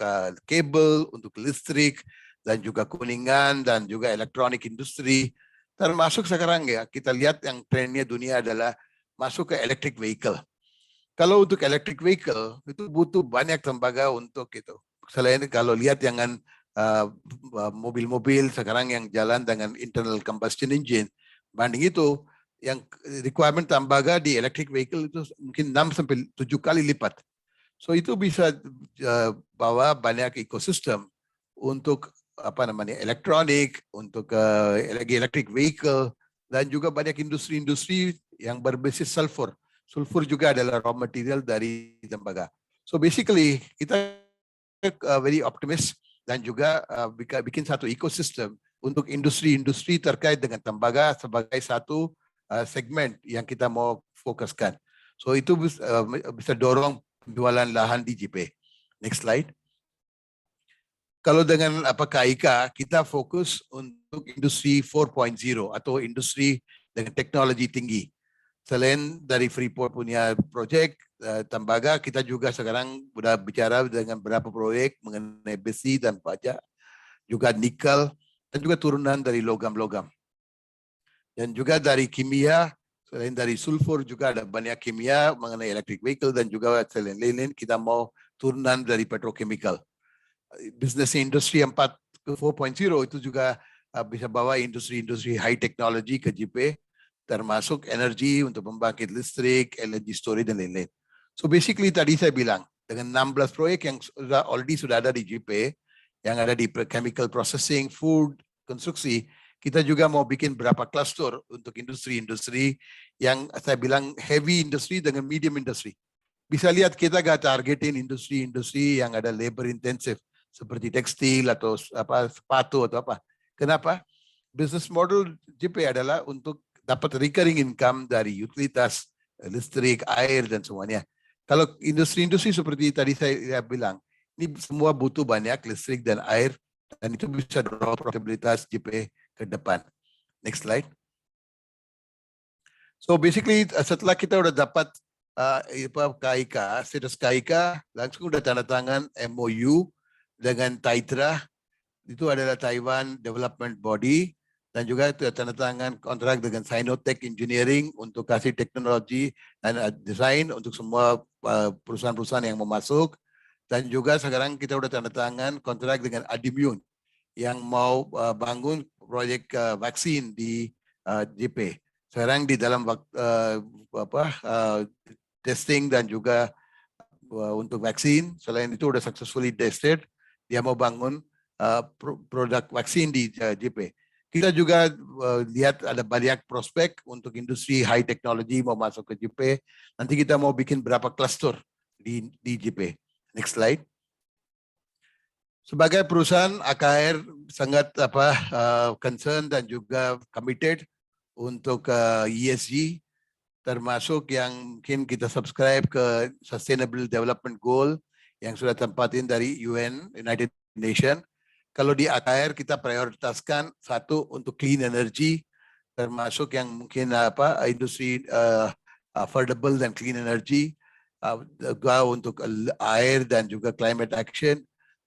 Speaker 4: kabel untuk listrik dan juga kuningan dan juga elektronik industri. Termasuk sekarang ya kita lihat yang trennya dunia adalah masuk ke electric vehicle. Kalau untuk electric vehicle itu butuh banyak tembaga untuk itu. Selain kalau lihat jangan mobil-mobil sekarang yang jalan dengan internal combustion engine, banding itu yang requirement tembaga di electric vehicle itu mungkin 6 sampai 7 kali lipat. So itu bisa bawa banyak ekosistem untuk elektronik, untuk electric vehicle dan juga banyak industri-industri yang berbasis sulfur. Sulfur juga adalah raw material dari tembaga. So basically kita very optimistic dan juga bikin satu ekosistem untuk industri-industri terkait dengan tembaga sebagai satu segmen yang kita mau fokuskan. So itu bisa dorong penjualan lahan di JP. Next slide. Kalau dengan KIK, kita fokus untuk industri 4.0 atau industri dengan teknologi tinggi. Selain dari Freeport punya proyek tembaga, kita juga sekarang sudah bicara dengan beberapa proyek mengenai besi dan baja, juga nikel, dan juga turunan dari logam-logam. Dan juga dari kimia, selain dari sulfur juga ada banyak kimia mengenai electric vehicle dan juga selain lain-lain kita mau turunan dari petrochemical. Business industri 4.0 itu juga bisa bawa industri-industri high technology ke JP, termasuk energi untuk membangkit listrik, LNG storage dan lain-lain. So basically tadi saya bilang dengan 16 proyek yang sudah ada di JP, yang ada di chemical processing, food, konstruksi, kita juga mau bikin berapa cluster untuk industri-industri yang saya bilang heavy industry dengan medium industry. Bisa lihat kita gak targetin industri-industri yang ada labor intensive seperti tekstil atau sepatu atau apa. Kenapa? Business model JP adalah untuk dapat recurring income dari utilitas, listrik, air dan semuanya. Kalau industri-industri seperti tadi saya bilang, ini semua butuh banyak listrik dan air dan itu bisa dorong profitabilitas JP ke depan. Next slide. So basically setelah kita udah dapat KIK, status KIK, langsung udah tanda tangan MOU dengan Taitra, itu adalah Taiwan Development Body, dan juga itu tanda tangan kontrak dengan Sinotech Engineering untuk kasih teknologi dan desain untuk semua perusahaan-perusahaan yang mau masuk. Dan juga sekarang kita udah tanda tangan kontrak dengan Adimune yang mau bangun proyek vaksin di JP. Sekarang di dalam testing dan juga untuk vaksin. Selain itu sudah successfully tested, dia mau bangun produk vaksin di JP. Kita juga lihat ada banyak prospek untuk industri high technology mau masuk ke JP. Nanti kita mau bikin berapa cluster di JP. Next slide. Sebagai perusahaan AKR sangat concern dan juga committed untuk ESG, termasuk yang mungkin kita subscribe ke Sustainable Development Goal yang sudah tempatin dari UN, United Nations. Kalau di AKR kita prioritaskan satu untuk clean energy, termasuk yang mungkin industri affordable dan clean energy, juga untuk air dan juga climate action.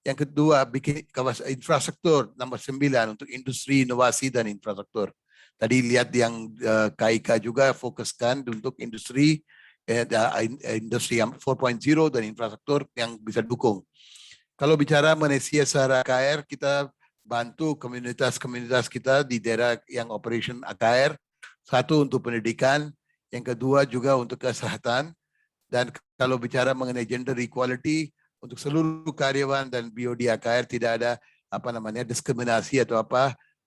Speaker 4: Yang kedua, bikin kawasan infrastruktur nomor 9 untuk industri, inovasi dan infrastruktur. Tadi lihat yang KIK juga fokuskan untuk industri yang 4.0 dan infrastruktur yang bisa dukung. Kalau bicara mengenai CSR AKR, kita bantu komunitas-komunitas kita di daerah yang operation AKR. Satu untuk pendidikan, yang kedua juga untuk kesehatan. Dan kalau bicara mengenai gender equality, untuk seluruh karyawan dan BOD AKR tidak ada diskriminasi atau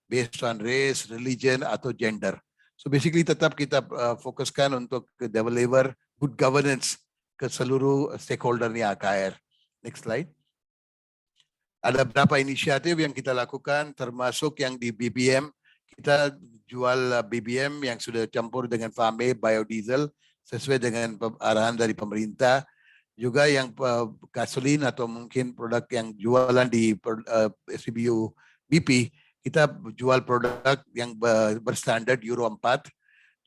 Speaker 4: based on race, religion atau gender. So basically tetap kita fokuskan untuk deliver good governance ke seluruh stakeholdernya AKR. Next slide. Ada beberapa inisiatif yang kita lakukan, termasuk yang di BBM. Kita jual BBM yang sudah campur dengan FAME, biodiesel, sesuai dengan arahan dari pemerintah. Juga yang gasolin atau mungkin produk yang jualan di SPBU BP, kita jual produk yang berstandar Euro 4.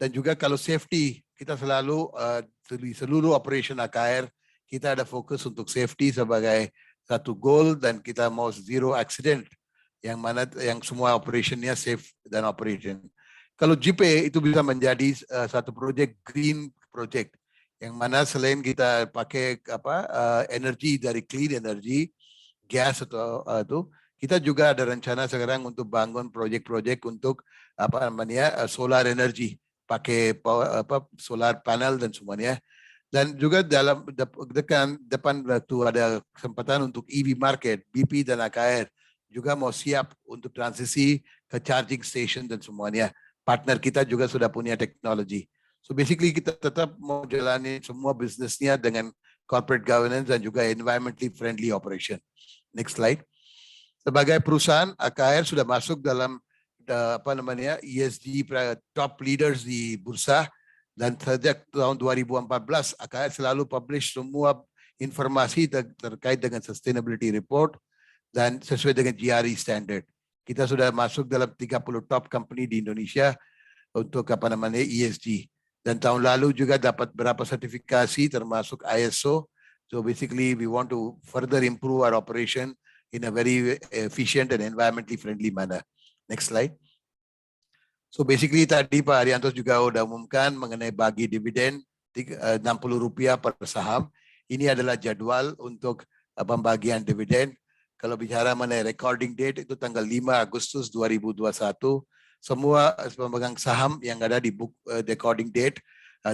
Speaker 4: Dan juga kalau safety, kita selalu di seluruh operation AKR, kita ada fokus untuk safety sebagai satu goal dan kita mau zero accident, yang mana yang semua operationnya safe dan operation. Kalau JP itu bisa menjadi satu project green project, yang mana selain kita pakai energi dari clean energy, gas atau itu, kita juga ada rencana sekarang untuk bangun project-project untuk solar energy, pakai solar panel dan semuanya. Dan juga dalam depan waktu ada kesempatan untuk EV market, BP dan AKR juga mau siap untuk transisi ke charging station dan semuanya. Partner kita juga sudah punya teknologi. So basically kita tetap mau jalani semua bisnisnya dengan corporate governance dan juga environmentally friendly operation. Next slide. Sebagai perusahaan, AKR sudah masuk dalam ESG top leaders di bursa. Dan sejak tahun 2014, AKR selalu publish semua informasi terkait dengan sustainability report dan sesuai dengan GRI standard. Kita sudah masuk dalam 30 top company di Indonesia untuk ESG. Dan tahun lalu juga dapat beberapa sertifikasi termasuk ISO. So basically we want to further improve our operation in a very efficient and environmentally friendly manner. Next slide. So basically tadi Pak Haryanto juga sudah umumkan mengenai bagi dividen Rp60 per saham. Ini adalah jadwal untuk pembagian dividen. Kalau bicara mengenai recording date itu tanggal 5 Agustus 2021. Semua pemegang saham yang ada di book recording date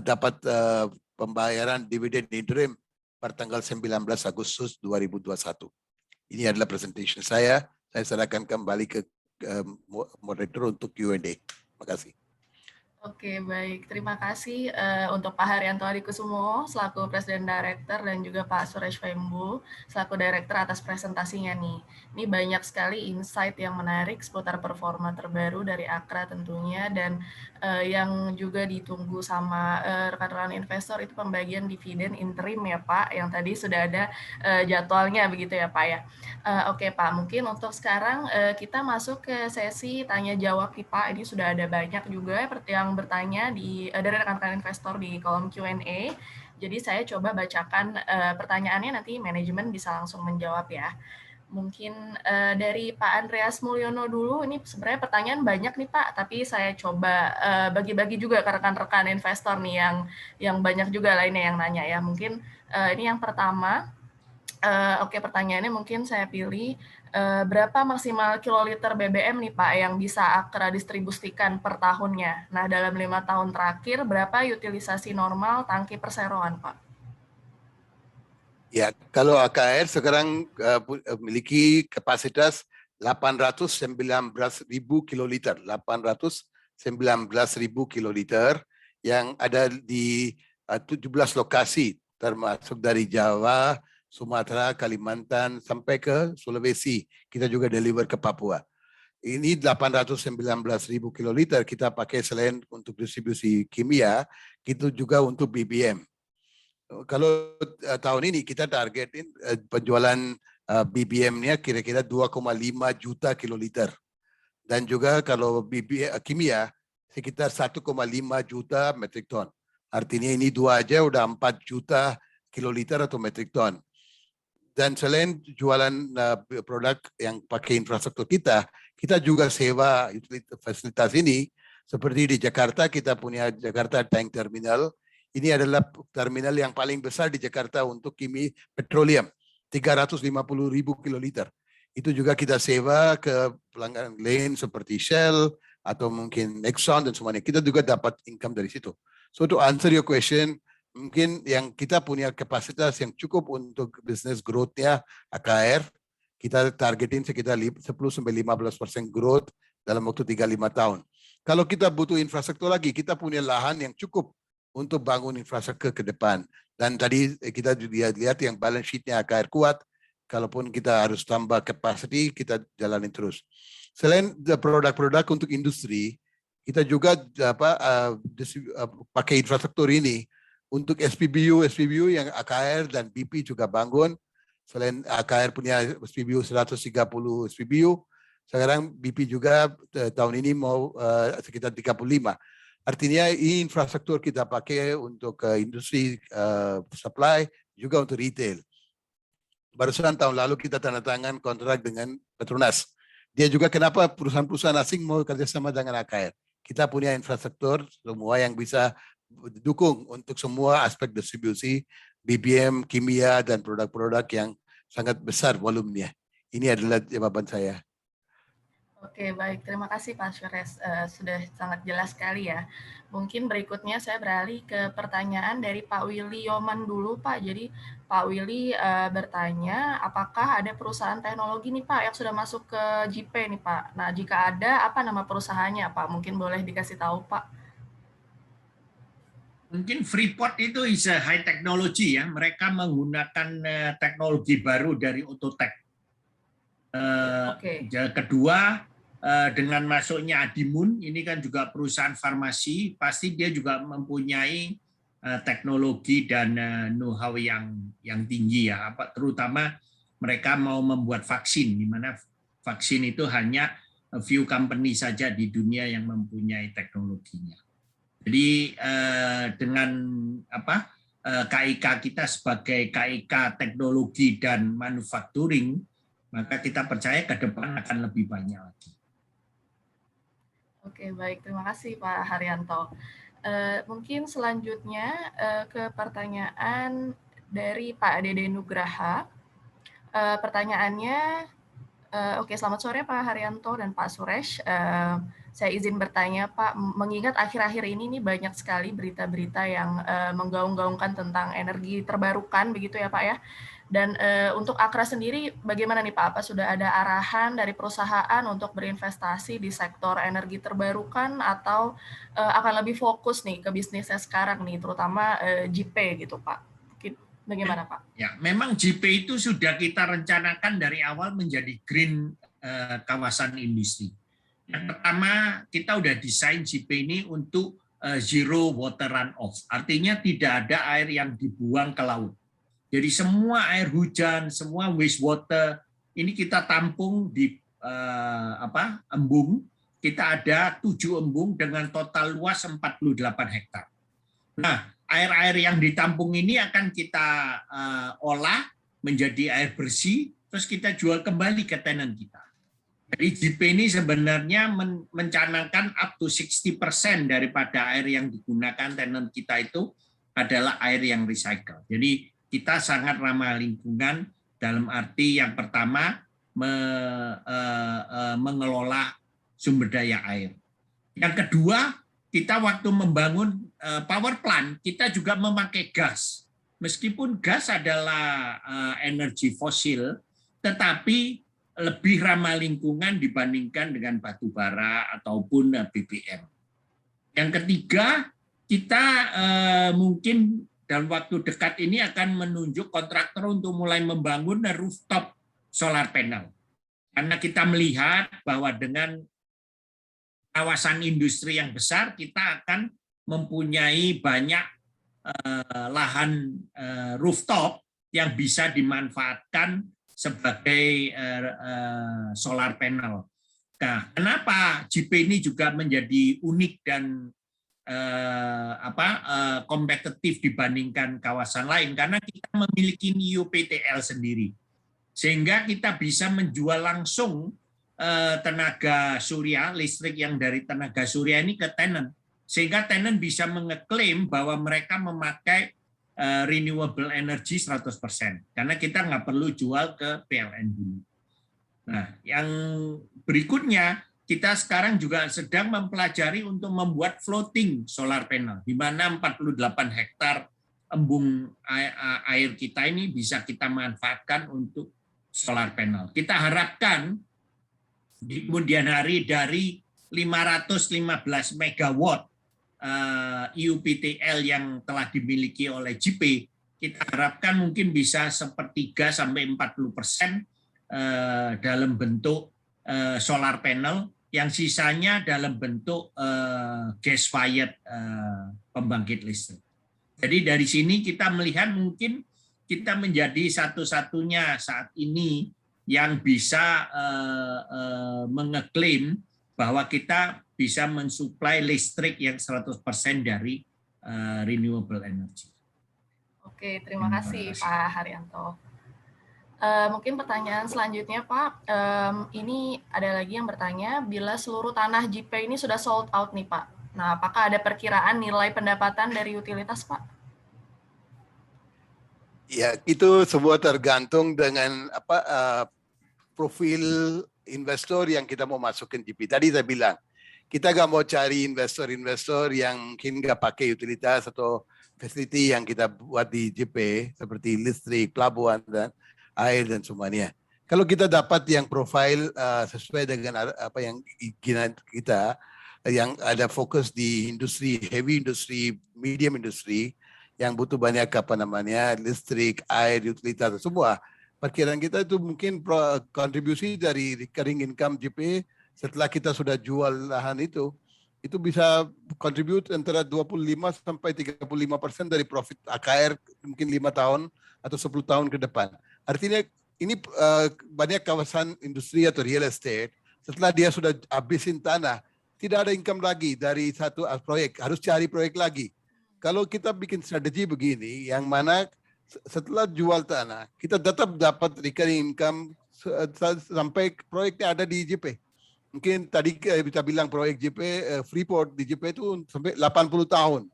Speaker 4: dapat pembayaran dividen interim per tanggal 19 Agustus 2021. Ini adalah presentation saya. Saya serahkan kembali ke moderator untuk Q&A. Terima kasih.
Speaker 1: Oke, baik. Terima kasih untuk Pak Haryanto Adikusumo selaku Presiden Director dan juga Pak Suresh Wembu selaku Director atas presentasinya nih. Ini banyak sekali insight yang menarik seputar performa terbaru dari Akra tentunya, dan yang juga ditunggu sama rekan-rekan investor itu pembagian dividen interim ya Pak, yang tadi sudah ada jadwalnya begitu ya Pak ya. Oke Pak, mungkin untuk sekarang kita masuk ke sesi tanya jawab nih Pak. Ini sudah ada banyak juga yang bertanya dari rekan-rekan investor di kolom Q&A. Jadi saya coba bacakan pertanyaannya, nanti manajemen bisa langsung menjawab ya. Mungkin dari Pak Andreas Mulyono dulu. Ini sebenarnya pertanyaan banyak nih Pak, tapi saya coba bagi-bagi juga ke rekan-rekan investor nih yang banyak juga lainnya yang nanya ya. Mungkin ini yang pertama. Oke, pertanyaannya mungkin saya pilih, berapa maksimal kiloliter BBM nih Pak yang bisa Akra distribusikan per tahunnya? Nah, dalam 5 tahun terakhir, berapa utilisasi normal tangki perseroan Pak?
Speaker 4: Ya, kalau AKR sekarang memiliki kapasitas 819.000 kiloliter, 819.000 kiloliter yang ada di 17 lokasi, termasuk dari Jawa, Sumatera, Kalimantan, sampai ke Sulawesi. Kita juga deliver ke Papua. Ini 819.000 kiloliter kita pakai selain untuk distribusi kimia, itu juga untuk BBM. Kalau tahun ini kita targetin penjualan BBM-nya kira-kira 2,5 juta kiloliter. Dan juga kalau kimia sekitar 1,5 juta metrik ton. Artinya ini dua aja udah 4 juta kiloliter atau metrik ton. Dan selain jualan produk yang pakai infrastruktur kita juga sewa fasilitas ini. Seperti di Jakarta, kita punya Jakarta Tank Terminal. Ini adalah terminal yang paling besar di Jakarta untuk kimia petroleum. 350.000 kiloliter. Itu juga kita sewa ke pelanggan lain seperti Shell atau mungkin Exxon dan semuanya. Kita juga dapat income dari situ. So to answer your question, mungkin yang kita punya kapasitas yang cukup untuk business growth-nya AKR, kita targetin sekitar 10-15% growth dalam waktu 3-5 tahun. Kalau kita butuh infrastruktur lagi, kita punya lahan yang cukup untuk bangun infrastruktur ke depan. Dan tadi kita lihat yang balance sheet-nya AKR kuat, kalaupun kita harus tambah capacity, kita jalanin terus. Selain produk-produk untuk industri, kita juga pakai infrastruktur ini untuk SPBU yang AKR dan BP juga bangun. Selain AKR punya SPBU 130 SPBU, sekarang BP juga tahun ini mau sekitar 35. Artinya ini infrastruktur kita pakai untuk industri supply, juga untuk retail. Barusan tahun lalu kita tanda tangan kontrak dengan Petronas. Dia juga kenapa perusahaan-perusahaan asing mau kerjasama dengan AKR. Kita punya infrastruktur semua yang bisa dukung untuk semua aspek distribusi, BBM, kimia, dan produk-produk yang sangat besar volumenya. Ini adalah jawaban saya.
Speaker 1: Oke, baik. Terima kasih Pak Suresh. Sudah sangat jelas sekali ya. Mungkin berikutnya saya beralih ke pertanyaan dari Pak Willy Yoman dulu, Pak. Jadi Pak Willy bertanya, apakah ada perusahaan teknologi nih Pak yang sudah masuk ke JP nih Pak? Nah, jika ada, apa nama perusahaannya Pak? Mungkin boleh dikasih tahu Pak.
Speaker 2: Mungkin Freeport itu is a high technology ya. Mereka menggunakan teknologi baru dari Outotec. Kedua, dengan masuknya Adimun, ini kan juga perusahaan farmasi, pasti dia juga mempunyai teknologi dan know-how yang tinggi ya. Terutama mereka mau membuat vaksin, di mana vaksin itu hanya a few company saja di dunia yang mempunyai teknologinya. Jadi dengan KIK kita sebagai KIK teknologi dan manufacturing, maka kita percaya ke depan akan lebih banyak lagi.
Speaker 1: Oke, baik. Terima kasih Pak Haryanto. Mungkin selanjutnya ke pertanyaan dari Pak Dede Nugraha. Pertanyaannya, oke, selamat sore Pak Haryanto dan Pak Suresh. Saya izin bertanya Pak, mengingat akhir-akhir ini nih banyak sekali berita-berita yang menggaung-gaungkan tentang energi terbarukan, begitu ya Pak ya. Dan untuk Akra sendiri bagaimana nih Pak? Apa sudah ada arahan dari perusahaan untuk berinvestasi di sektor energi terbarukan atau akan lebih fokus nih ke bisnisnya sekarang nih, terutama JP gitu Pak? Bagaimana Pak?
Speaker 2: Ya, memang JP itu sudah kita rencanakan dari awal menjadi green kawasan industri. Yang pertama, kita udah desain JP ini untuk zero water runoff. Artinya tidak ada air yang dibuang ke laut. Jadi semua air hujan, semua wastewater ini kita tampung di embung. Kita ada 7 embung dengan total luas 48 hektar. Nah, air-air yang ditampung ini akan kita olah menjadi air bersih, terus kita jual kembali ke tenan kita. Jadi JP ini sebenarnya mencanangkan up to 60% daripada air yang digunakan tenan kita itu adalah air yang recycle. Jadi kita sangat ramah lingkungan dalam arti yang pertama mengelola sumber daya air. Yang kedua, kita waktu membangun power plant, kita juga memakai gas. Meskipun gas adalah energi fosil, tetapi lebih ramah lingkungan dibandingkan dengan batu bara ataupun BBM. Yang ketiga, kita mungkin dalam waktu dekat ini akan menunjuk kontraktor untuk mulai membangun rooftop solar panel. Karena kita melihat bahwa dengan kawasan industri yang besar, kita akan mempunyai banyak lahan rooftop yang bisa dimanfaatkan sebagai solar panel. Nah, kenapa JP ini juga menjadi unik dan kompetitif dibandingkan kawasan lain? Karena kita memiliki NIU-PTL sendiri, sehingga kita bisa menjual langsung tenaga surya, listrik yang dari tenaga surya ini ke tenant, sehingga tenant bisa mengeklaim bahwa mereka memakai renewable energy 100%, karena kita nggak perlu jual ke PLN dulu. Nah, yang berikutnya, kita sekarang juga sedang mempelajari untuk membuat floating solar panel, di mana 48 hektar embung air kita ini bisa kita manfaatkan untuk solar panel. Kita harapkan di kemudian hari dari 515 megawatt IUPTL yang telah dimiliki oleh JP, kita harapkan mungkin bisa 1/3 sampai 40% dalam bentuk solar panel, yang sisanya dalam bentuk gas fired pembangkit listrik. Jadi dari sini kita melihat mungkin kita menjadi satu-satunya saat ini yang bisa mengeklaim bahwa kita bisa mensuplai listrik yang 100% dari renewable energy.
Speaker 1: Oke, terima kasih Pak Haryanto. Mungkin pertanyaan selanjutnya Pak, ini ada lagi yang bertanya, bila seluruh tanah JP ini sudah sold out nih Pak, nah apakah ada perkiraan nilai pendapatan dari utilitas Pak?
Speaker 4: Ya, itu semua tergantung dengan profil investor yang kita mau masukin JP. Tadi saya bilang, kita nggak mau cari investor-investor yang mungkin nggak pakai utilitas atau facility yang kita buat di JP, seperti listrik, pelabuhan, dan air, dan semuanya. Kalau kita dapat yang profil sesuai dengan apa yang keinginan kita, yang ada fokus di industri, heavy industri, medium industri, yang butuh banyak listrik, air, utilitas, semua. Perkiraan kita itu mungkin kontribusi dari recurring income JP setelah kita sudah jual lahan itu bisa contribute antara 25 sampai 35% dari profit AKR mungkin 5 tahun atau 10 tahun ke depan. Artinya ini banyak kawasan industri atau real estate, setelah dia sudah habisin tanah, tidak ada income lagi dari satu proyek, harus cari proyek lagi. Kalau kita bikin strategi begini, yang mana setelah jual tanah, kita tetap dapat recurring income sampai proyeknya ada di JP. Mungkin tadi kita bilang proyek JP, Freeport di JP itu sampai 80 tahun.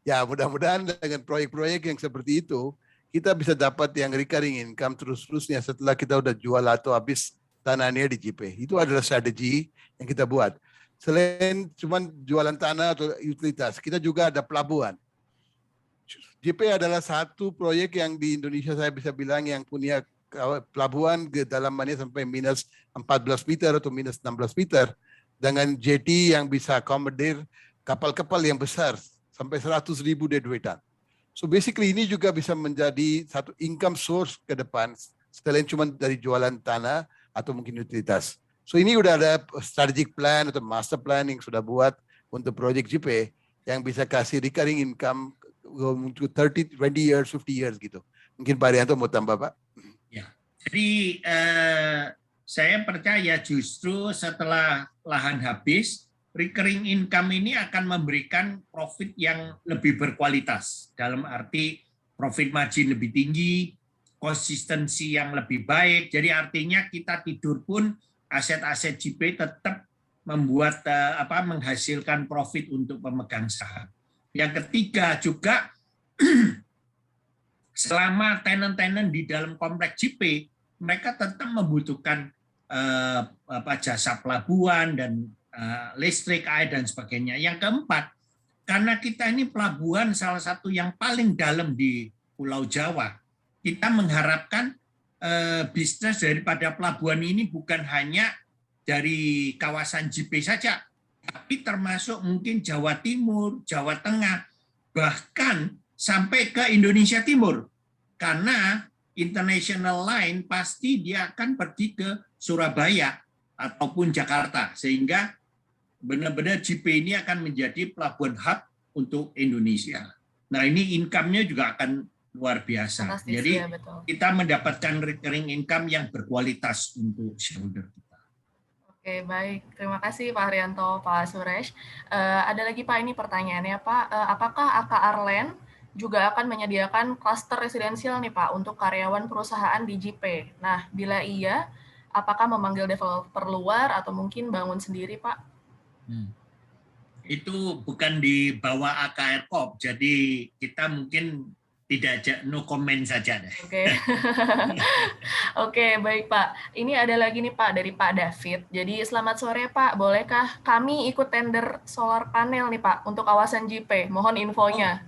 Speaker 4: Ya mudah-mudahan dengan proyek-proyek yang seperti itu, kita bisa dapat yang recurring income terus-terusnya setelah kita udah jual atau habis tanahnya di JP. Itu adalah strategi yang kita buat. Selain cuma jualan tanah atau utilitas, kita juga ada pelabuhan. JP adalah satu proyek yang di Indonesia saya bisa bilang yang punya pelabuhan kedalamannya sampai minus 14 meter atau minus 16 meter dengan jetty yang bisa akomodir kapal-kapal yang besar sampai 100,000 deadweight-an. So basically ini juga bisa menjadi satu income source ke depan selain cuma dari jualan tanah atau mungkin utilitas. So ini udah ada strategic plan atau master plan yang sudah buat untuk proyek JP yang bisa kasih recurring income untuk 30, 20 years, 50 years gitu. Mungkin Pak Haryanto mau tambah, Pak?
Speaker 2: Ya, jadi saya percaya justru setelah lahan habis, recurring income ini akan memberikan profit yang lebih berkualitas. Dalam arti profit margin lebih tinggi, konsistensi yang lebih baik. Jadi artinya kita tidur pun aset-aset JP tetap membuat menghasilkan profit untuk pemegang saham. Yang ketiga juga selama tenant-tenant di dalam kompleks JP, mereka tetap membutuhkan jasa pelabuhan dan listrik, air, dan sebagainya. Yang keempat, karena kita ini pelabuhan salah satu yang paling dalam di Pulau Jawa, kita mengharapkan bisnis daripada pelabuhan ini bukan hanya dari kawasan JP saja, tapi termasuk mungkin Jawa Timur, Jawa Tengah, bahkan sampai ke Indonesia Timur. Karena international line pasti dia akan pergi ke Surabaya ataupun Jakarta. Sehingga benar-benar JP ini akan menjadi pelabuhan hub untuk Indonesia. Nah ini income-nya juga akan luar biasa.
Speaker 1: Fantastis,
Speaker 2: Jadi
Speaker 1: ya, betul.
Speaker 2: kita mendapatkan recurring income yang berkualitas untuk shareholder kita.
Speaker 1: Oke, baik. Terima kasih Pak Haryanto, Pak Suresh. Ada lagi Pak, ini pertanyaannya Pak, apakah AKR Land juga akan menyediakan klaster residensial nih Pak untuk karyawan perusahaan di JP? Nah, bila iya, apakah memanggil developer luar atau mungkin bangun sendiri Pak?
Speaker 2: Itu bukan di bawah AKR Corp, jadi kita mungkin tidak no comment saja deh.
Speaker 1: Oke. Oke, baik Pak. Ini ada lagi nih Pak dari Pak David. Jadi selamat sore Pak, bolehkah kami ikut tender solar panel nih Pak untuk kawasan JP? Mohon infonya.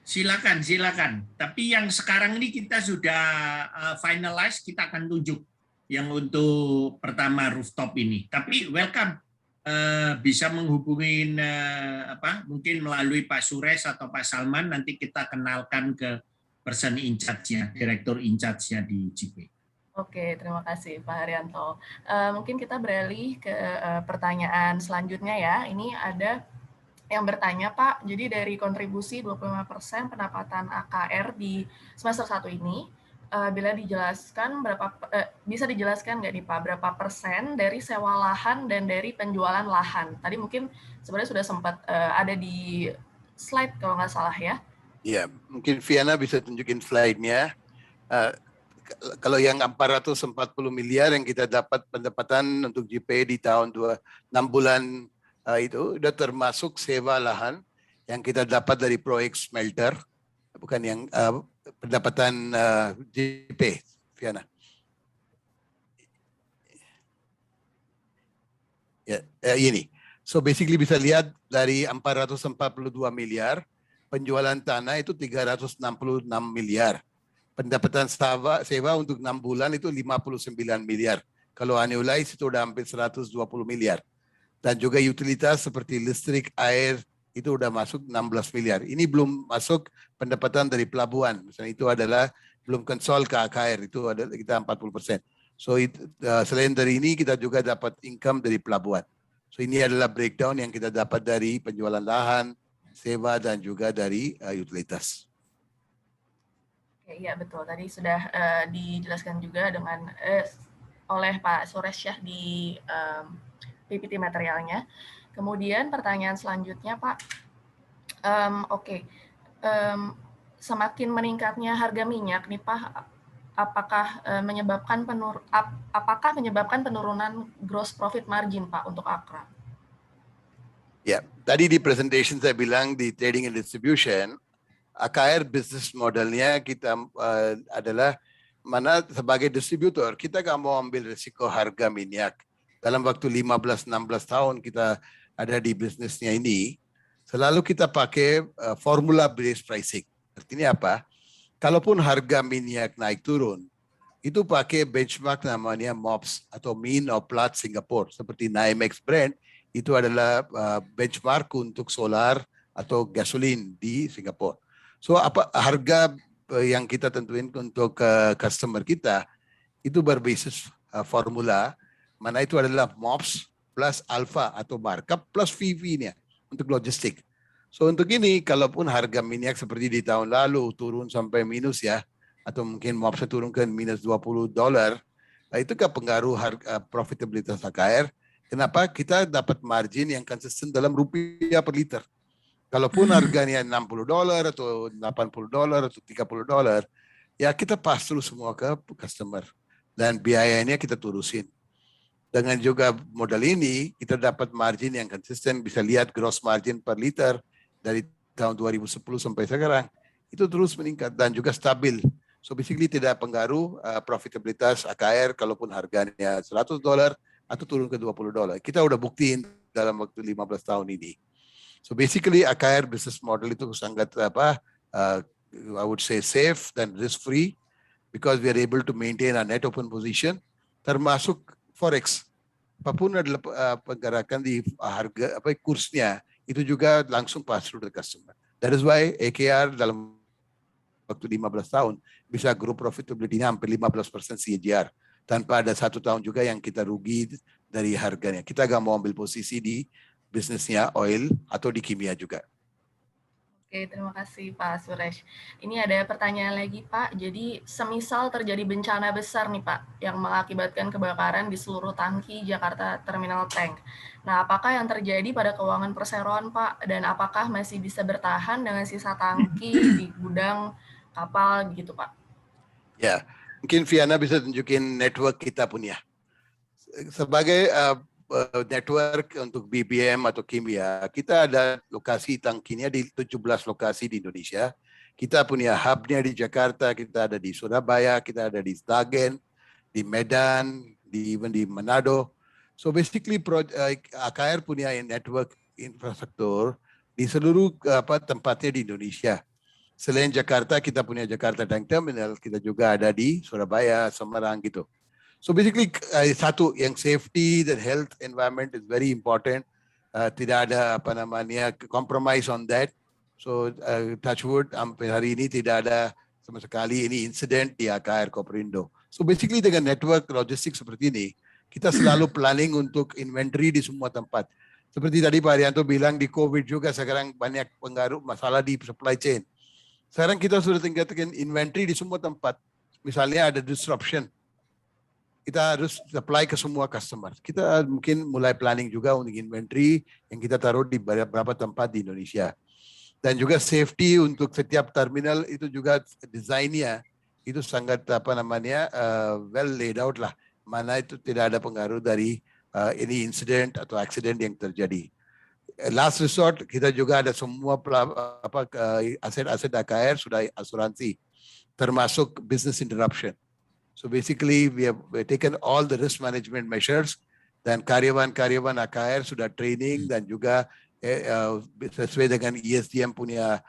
Speaker 2: Silakan, silakan. Tapi yang sekarang ini kita sudah finalize, kita akan tunjuk yang untuk pertama rooftop ini. Tapi welcome, bisa menghubungi mungkin melalui Pak Suresh atau Pak Salman, nanti kita kenalkan ke person in charge-nya, direktur in charge-nya di JP.
Speaker 1: Oke, terima kasih Pak Haryanto. Mungkin kita beralih ke pertanyaan selanjutnya ya. Ini ada yang bertanya Pak, jadi dari kontribusi 25% pendapatan AKR di semester 1 ini, bila dijelaskan bisa dijelaskan nggak nih Pak, berapa persen dari sewa lahan dan dari penjualan lahan? Tadi mungkin sebenarnya sudah sempat ada di slide kalau nggak salah ya.
Speaker 4: Ya, mungkin Viana bisa tunjukin slide-nya. Kalau yang 440 miliar yang kita dapat pendapatan untuk JP di tahun 6 bulan itu sudah termasuk sewa lahan yang kita dapat dari proyek smelter, bukan yang pendapatan JP, Viana. Ya, ini. So basically bisa lihat dari 442 miliar, penjualan tanah itu 366 miliar. Pendapatan sewa untuk 6 bulan itu 59 miliar. Kalau annualize itu udah hampir 120 miliar. Dan juga utilitas seperti listrik, air, itu udah masuk 16 miliar. Ini belum masuk pendapatan dari pelabuhan. Misalnya itu adalah belum konsol ke AKR, itu ada kita 40%. So selain dari ini kita juga dapat income dari pelabuhan. So ini adalah breakdown yang kita dapat dari penjualan lahan, sewa, dan juga dari utilitas.
Speaker 1: Iya betul, tadi sudah dijelaskan juga dengan oleh Pak Suresh ya di PPT materialnya. Kemudian pertanyaan selanjutnya Pak, semakin meningkatnya harga minyak nih Pak, apakah menyebabkan penurunan gross profit margin Pak untuk Akra?
Speaker 4: Ya, tadi di presentation saya bilang di trading and distribution, AKR business modelnya kita adalah mana sebagai distributor kita nggak mau ambil risiko harga minyak. Dalam waktu 15-16 tahun kita ada di bisnisnya ini, selalu kita pakai formula based pricing. Artinya apa? Kalaupun harga minyak naik turun, itu pakai benchmark namanya MOPS atau Mean of Platts Singapore. Seperti NYMEX Brent, itu adalah benchmark untuk solar atau gasolin di Singapura. So apa harga yang kita tentuin untuk customer kita itu berbasis formula, mana itu adalah MOPS plus alpha atau markup plus VV-nya untuk logistik. So untuk ini, kalaupun harga minyak seperti di tahun lalu turun sampai minus ya, atau mungkin MOPS turun ke minus $20, itu kan pengaruh harga profitabilitas AKR. Kenapa? Kita dapat margin yang konsisten dalam rupiah per liter. Kalaupun harganya $60 atau $80 atau $30, ya kita pass through semua ke customer. Dan biayanya kita turusin. Dengan juga modal ini, kita dapat margin yang konsisten, bisa lihat gross margin per liter dari tahun 2010 sampai sekarang. Itu terus meningkat dan juga stabil. So basically tidak pengaruh profitabilitas AKR kalaupun harganya $100 atau turun ke $20. Kita udah buktiin dalam waktu 15 tahun ini. So basically AKR business model itu sangat I would say safe dan risk free because we are able to maintain a net open position termasuk forex. Apapun adalah pergerakan di harga kursnya itu juga langsung pass through the customer. That is why AKR dalam waktu 15 tahun bisa grow profitability-nya hampir 15% CAGR tanpa ada 1 tahun juga yang kita rugi dari harganya. Kita gak mau ambil posisi di bisnisnya oil atau di kimia juga.
Speaker 1: Oke, terima kasih Pak Suresh. Ini ada pertanyaan lagi Pak. Jadi semisal terjadi bencana besar nih Pak, yang mengakibatkan kebakaran di seluruh tangki Jakarta Terminal Tank. Nah, apakah yang terjadi pada keuangan perseroan Pak? Dan apakah masih bisa bertahan dengan sisa tangki di gudang kapal gitu Pak?
Speaker 4: Ya, mungkin Viana bisa tunjukin network kita punya. Sebagai network untuk BBM atau kimia, kita ada lokasi tangkinya di 17 lokasi di Indonesia. Kita punya hubnya di Jakarta, kita ada di Surabaya, kita ada di Sragen, di Medan, di Manado. So basically AKR punya network infrastruktur di seluruh tempatnya di Indonesia. Selain Jakarta, kita punya Jakarta Tank Terminal, kita juga ada di Surabaya, Semarang gitu. So basically satu yang safety dan health environment is very important. Tidak ada compromise on that. So touch wood, sampai hari ini tidak ada sama sekali ini incident di AKR Koperindo. So basically dengan network logistik seperti ini, kita selalu planning untuk inventory di semua tempat. Seperti tadi Pak Arianto bilang di COVID juga sekarang banyak pengaruh masalah di supply chain. Sekarang kita sudah tingkatkan inventory di semua tempat. Misalnya ada disruption, kita harus supply ke semua customer. Kita mungkin mulai planning juga untuk inventory yang kita taruh di beberapa tempat di Indonesia. Dan juga safety untuk setiap terminal itu juga desainnya itu sangat well laid out lah. Mana itu tidak ada pengaruh dari ini incident atau accident yang terjadi. Last resort kita juga ada semua aset-aset AKR sudah asuransi termasuk business interruption. So basically we have taken all the risk management measures dan karyawan-karyawan AKR sudah training dan juga sesuai dengan ESDM punya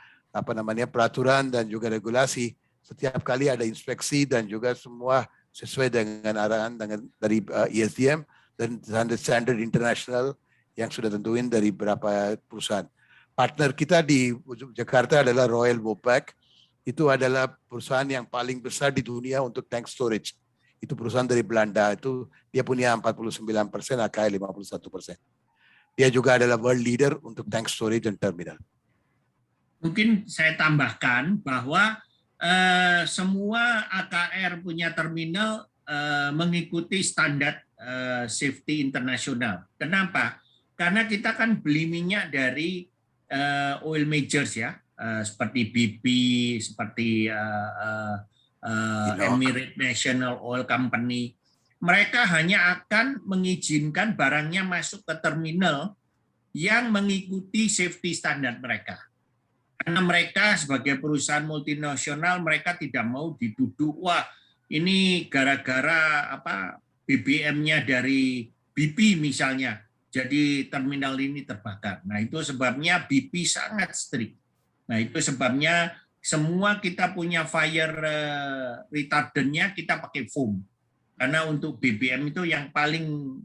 Speaker 4: peraturan dan juga regulasi. Setiap kali ada inspeksi dan juga semua sesuai dengan arahan dari ESDM dan standar internasional yang sudah tentuin dari beberapa perusahaan. Partner kita di Jakarta adalah Royal Vopak. Itu adalah perusahaan yang paling besar di dunia untuk tank storage. Itu perusahaan dari Belanda. Itu dia punya 49%, AKR 51%. Dia juga adalah world leader untuk tank storage dan terminal.
Speaker 2: Mungkin saya tambahkan bahwa semua AKR punya terminal mengikuti standar safety internasional. Kenapa? Karena kita kan beli minyak dari oil majors ya, seperti BP, seperti Emirates National Oil Company. Mereka hanya akan mengizinkan barangnya masuk ke terminal yang mengikuti safety standar mereka. Karena mereka sebagai perusahaan multinasional, mereka tidak mau dituduh, wah ini gara-gara BBM-nya dari BP misalnya, jadi terminal ini terbakar. Nah itu sebabnya BP sangat strict. Nah itu sebabnya semua kita punya fire retardant-nya kita pakai foam. Karena untuk BBM itu yang paling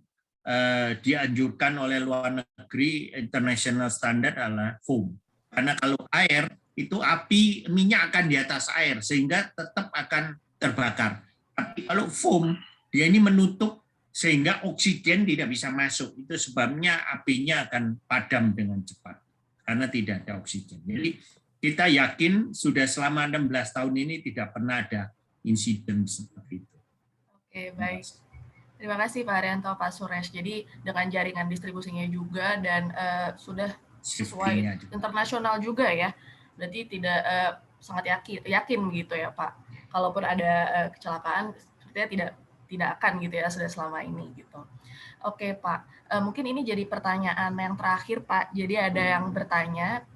Speaker 2: dianjurkan oleh luar negeri, international standard adalah foam. Karena kalau air, itu api minyak akan di atas air, sehingga tetap akan terbakar. Tapi kalau foam, dia ini menutup sehingga oksigen tidak bisa masuk. Itu sebabnya apinya akan padam dengan cepat karena tidak ada oksigen. Jadi kita yakin sudah selama 16 tahun ini tidak pernah ada insiden seperti itu.
Speaker 1: Oke, baik. Terima kasih Pak Arianto, Pak Suresh. Jadi dengan jaringan distribusinya juga dan sudah sesuai internasional juga ya. Berarti tidak sangat yakin gitu ya Pak. Kalaupun ada kecelakaan, sepertinya tidak akan gitu ya sudah selama ini gitu. Oke Pak, mungkin ini jadi pertanyaan yang terakhir Pak. Jadi ada yang bertanya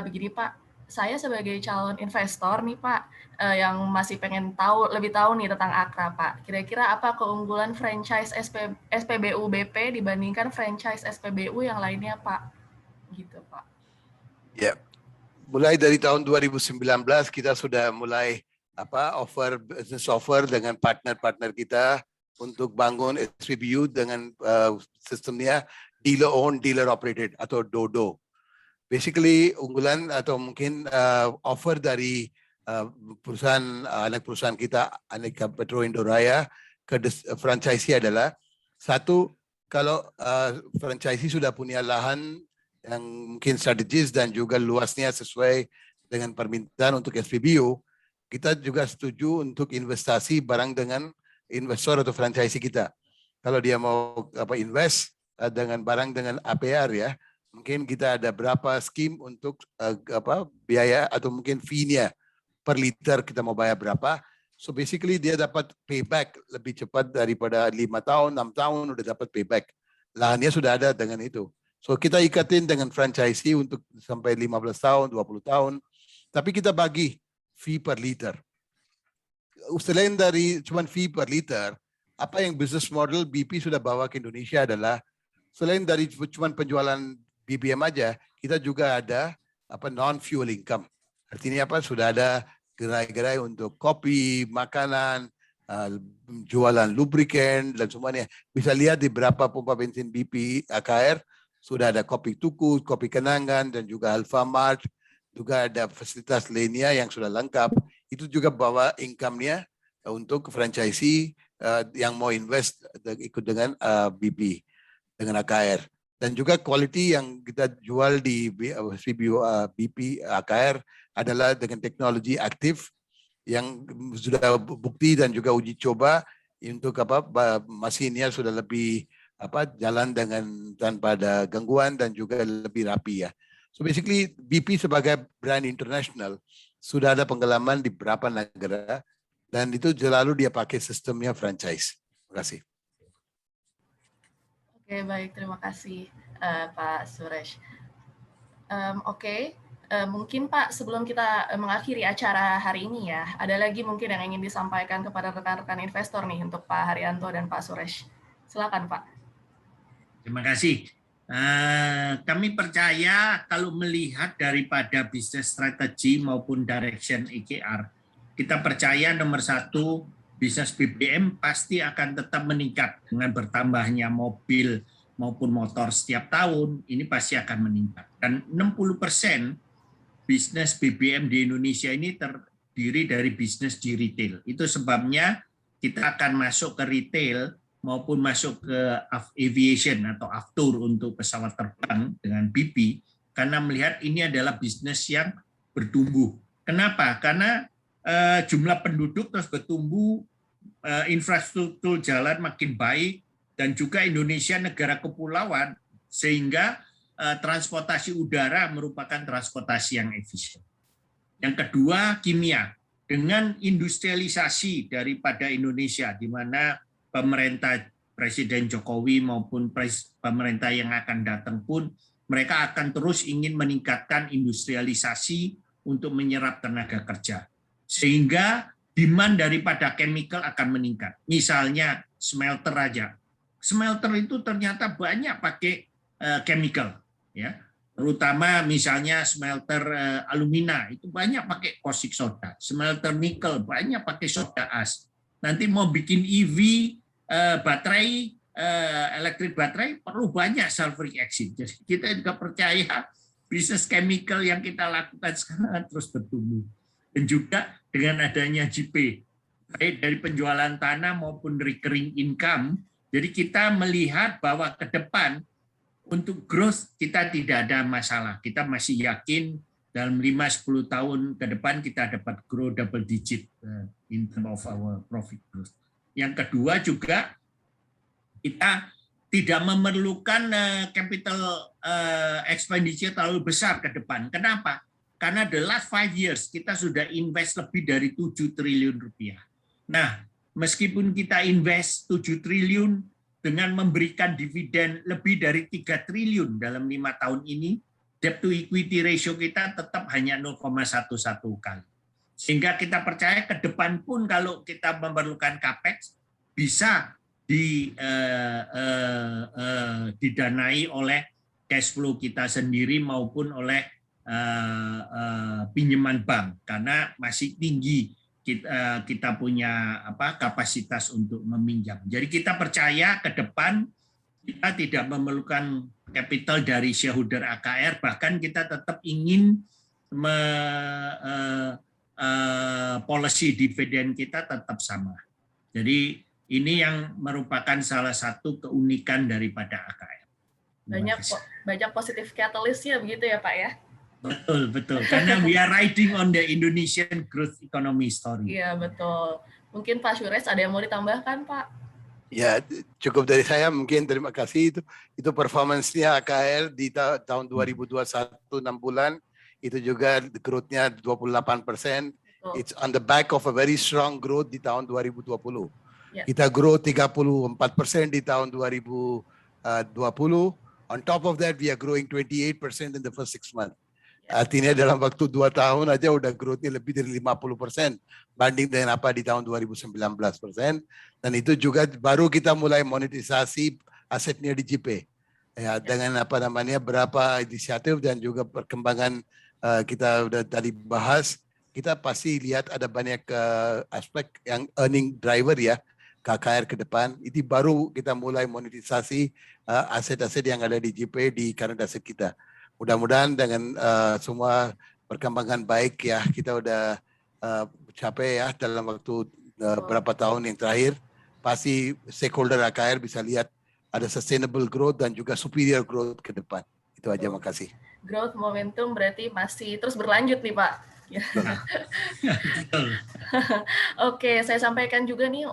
Speaker 1: begini Pak, saya sebagai calon investor nih Pak, yang masih pengen lebih tahu nih tentang Akra Pak. Kira-kira apa keunggulan franchise SPBU BP dibandingkan franchise SPBU yang lainnya Pak? Gitu Pak.
Speaker 4: Ya, mulai dari tahun 2019 kita sudah mulai business offer dengan partner-partner kita untuk bangun SPBU dengan sistemnya dealer owned, dealer operated atau DODO. Basically unggulan atau mungkin offer dari anak perusahaan kita, Aneka Petro Indoraya ke franchisee adalah satu, kalau franchisee sudah punya lahan yang mungkin strategis dan juga luasnya sesuai dengan permintaan untuk SPBU, kita juga setuju untuk investasi barang dengan investor atau franchisee kita. Kalau dia mau invest dengan barang dengan APR ya, mungkin kita ada berapa skim untuk biaya atau mungkin fee-nya per liter kita mau bayar berapa. So basically dia dapat payback lebih cepat daripada 5 tahun, 6 tahun udah dapat payback. Lahannya sudah ada dengan itu. So kita ikatin dengan franchisee untuk sampai 15 tahun, 20 tahun. Tapi kita bagi fee per liter. Selain dari cuma fee per liter, apa yang business model BP sudah bawa ke Indonesia adalah selain dari cuma penjualan BBM aja, kita juga ada non-fuel income. Artinya sudah ada gerai-gerai untuk kopi, makanan, jualan lubricant dan semuanya. Bisa lihat di beberapa pompa bensin BP AKR sudah ada kopi Tuku, kopi Kenangan dan juga Alfamart. Juga ada fasilitas lainnya yang sudah lengkap. Itu juga bawa income-nya untuk franchisee yang mau invest ikut dengan BP, dengan AKR. Dan juga quality yang kita jual di BP AKR adalah dengan teknologi aktif yang sudah bukti dan juga uji coba untuk mesinnya sudah lebih jalan dengan tanpa ada gangguan dan juga lebih rapi ya. So basically BP sebagai brand internasional sudah ada pengalaman di beberapa negara dan itu selalu dia pakai sistemnya franchise. Terima kasih.
Speaker 1: Oke, baik, terima kasih Pak Suresh. Mungkin Pak sebelum kita mengakhiri acara hari ini ya, ada lagi mungkin yang ingin disampaikan kepada rekan-rekan investor nih untuk Pak Haryanto dan Pak Suresh. Silakan Pak.
Speaker 2: Terima kasih. Kami percaya kalau melihat daripada bisnis strategi maupun direction EKR, kita percaya nomor satu, bisnis BBM pasti akan tetap meningkat dengan bertambahnya mobil maupun motor setiap tahun, ini pasti akan meningkat. Dan 60% bisnis BBM di Indonesia ini terdiri dari bisnis di retail. Itu sebabnya kita akan masuk ke retail maupun masuk ke aviation atau aftur untuk pesawat terbang dengan BP, karena melihat ini adalah bisnis yang bertumbuh. Kenapa? Karena jumlah penduduk terus bertumbuh, infrastruktur jalan makin baik, dan juga Indonesia negara kepulauan, sehingga transportasi udara merupakan transportasi yang efisien. Yang kedua, kimia. Dengan industrialisasi daripada Indonesia, di mana pemerintah Presiden Jokowi maupun pemerintah yang akan datang pun, mereka akan terus ingin meningkatkan industrialisasi untuk menyerap tenaga kerja. Sehingga demand daripada chemical akan meningkat. Misalnya smelter aja. Smelter itu ternyata banyak pakai chemical, ya. Terutama misalnya smelter alumina itu banyak pakai caustic soda, smelter nikel banyak pakai soda as. Nanti mau bikin EV baterai, elektrik baterai perlu banyak sulfuric acid. Jadi kita juga percaya bisnis chemical yang kita lakukan sekarang terus bertumbuh. Dan juga dengan adanya JP, baik dari penjualan tanah maupun recurring income, jadi kita melihat bahwa ke depan untuk growth kita tidak ada masalah. Kita masih yakin dalam 5-10 tahun ke depan kita dapat grow double digit in terms of our profit growth. Yang kedua juga kita tidak memerlukan capital expenditure terlalu besar ke depan. Kenapa? Karena the last 5 years kita sudah invest lebih dari 7 triliun rupiah. Nah, meskipun kita invest 7 triliun dengan memberikan dividen lebih dari 3 triliun dalam 5 tahun ini, debt to equity ratio kita tetap hanya 0,11 kali. Sehingga kita percaya ke depan pun kalau kita memerlukan capex bisa didanai oleh cash flow kita sendiri maupun oleh pinjaman bank, karena masih tinggi kita punya kapasitas untuk meminjam. Jadi kita percaya ke depan kita tidak memerlukan capital dari shareholder AKR, bahkan kita tetap ingin policy dividen kita tetap sama. Jadi ini yang merupakan salah satu keunikan daripada AKR.
Speaker 1: banyak positif catalyst-nya begitu ya Pak ya?
Speaker 2: Betul. Karena we are riding on the Indonesian growth economy story.
Speaker 1: Iya, betul. Mungkin Pak Syures ada yang mau ditambahkan, Pak?
Speaker 4: Ya, cukup dari saya. Mungkin terima kasih. Itu performance-nya AKR di tahun 2021 6 bulan. Itu juga growth-nya 28%. It's on the back of a very strong growth di tahun 2020. Yeah. Kita grow 34% di tahun 2020. On top of that, we are growing 28% in the first 6 months. Artinya dalam waktu 2 tahun aja udah growth-nya lebih dari 50% banding dengan apa di tahun 2019%. Dan itu juga baru kita mulai monetisasi asetnya di JP. Ya, dengan apa namanya berapa inisiatif dan juga perkembangan kita udah tadi bahas, kita pasti lihat ada banyak aspek yang earning driver ya KKR ke depan. Itu baru kita mulai monetisasi aset-aset yang ada di JP di current asset kita. Mudah-mudahan dengan semua perkembangan baik ya, kita udah capai ya dalam waktu berapa tahun yang terakhir, pasti stakeholder AKR bisa lihat ada sustainable growth dan juga superior growth ke depan. Itu aja, makasih.
Speaker 1: Growth momentum berarti masih terus berlanjut nih Pak. Oke, saya sampaikan juga nih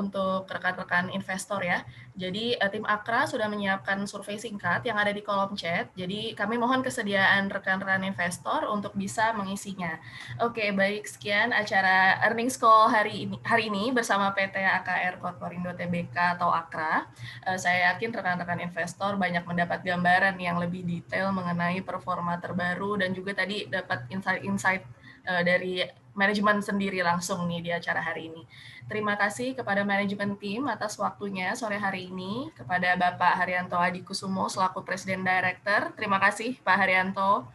Speaker 1: untuk rekan-rekan investor ya. Jadi tim Akra sudah menyiapkan survei singkat yang ada di kolom chat. Jadi kami mohon kesediaan rekan-rekan investor untuk bisa mengisinya. Oke, baik, sekian acara earnings call hari ini bersama PT AKR Korporindo Tbk atau Akra. Saya yakin rekan-rekan investor banyak mendapat gambaran yang lebih detail mengenai performa terbaru dan juga tadi dapat insight dari manajemen sendiri langsung nih di acara hari ini. Terima kasih kepada manajemen tim atas waktunya sore hari ini, kepada Bapak Haryanto Adikusumo selaku Presiden Director. Terima kasih Pak Haryanto.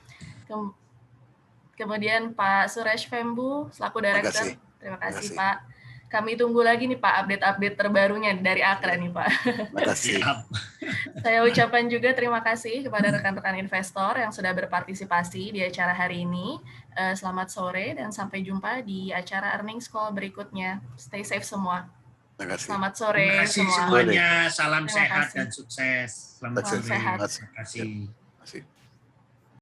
Speaker 1: Kemudian Pak Suresh Fembu selaku Director. Terima kasih Pak. Kami tunggu lagi nih Pak update-update terbarunya dari Akra nih Pak.
Speaker 4: Terima kasih.
Speaker 1: Saya ucapkan juga terima kasih kepada rekan-rekan investor yang sudah berpartisipasi di acara hari ini. Selamat sore dan sampai jumpa di acara earnings call berikutnya. Stay safe semua.
Speaker 4: Terima kasih.
Speaker 1: Selamat sore
Speaker 2: Terima kasih
Speaker 1: semua.
Speaker 2: semuanya. Salam sehat dan sukses. Selamat sore.
Speaker 1: Sehat.
Speaker 2: Terima kasih.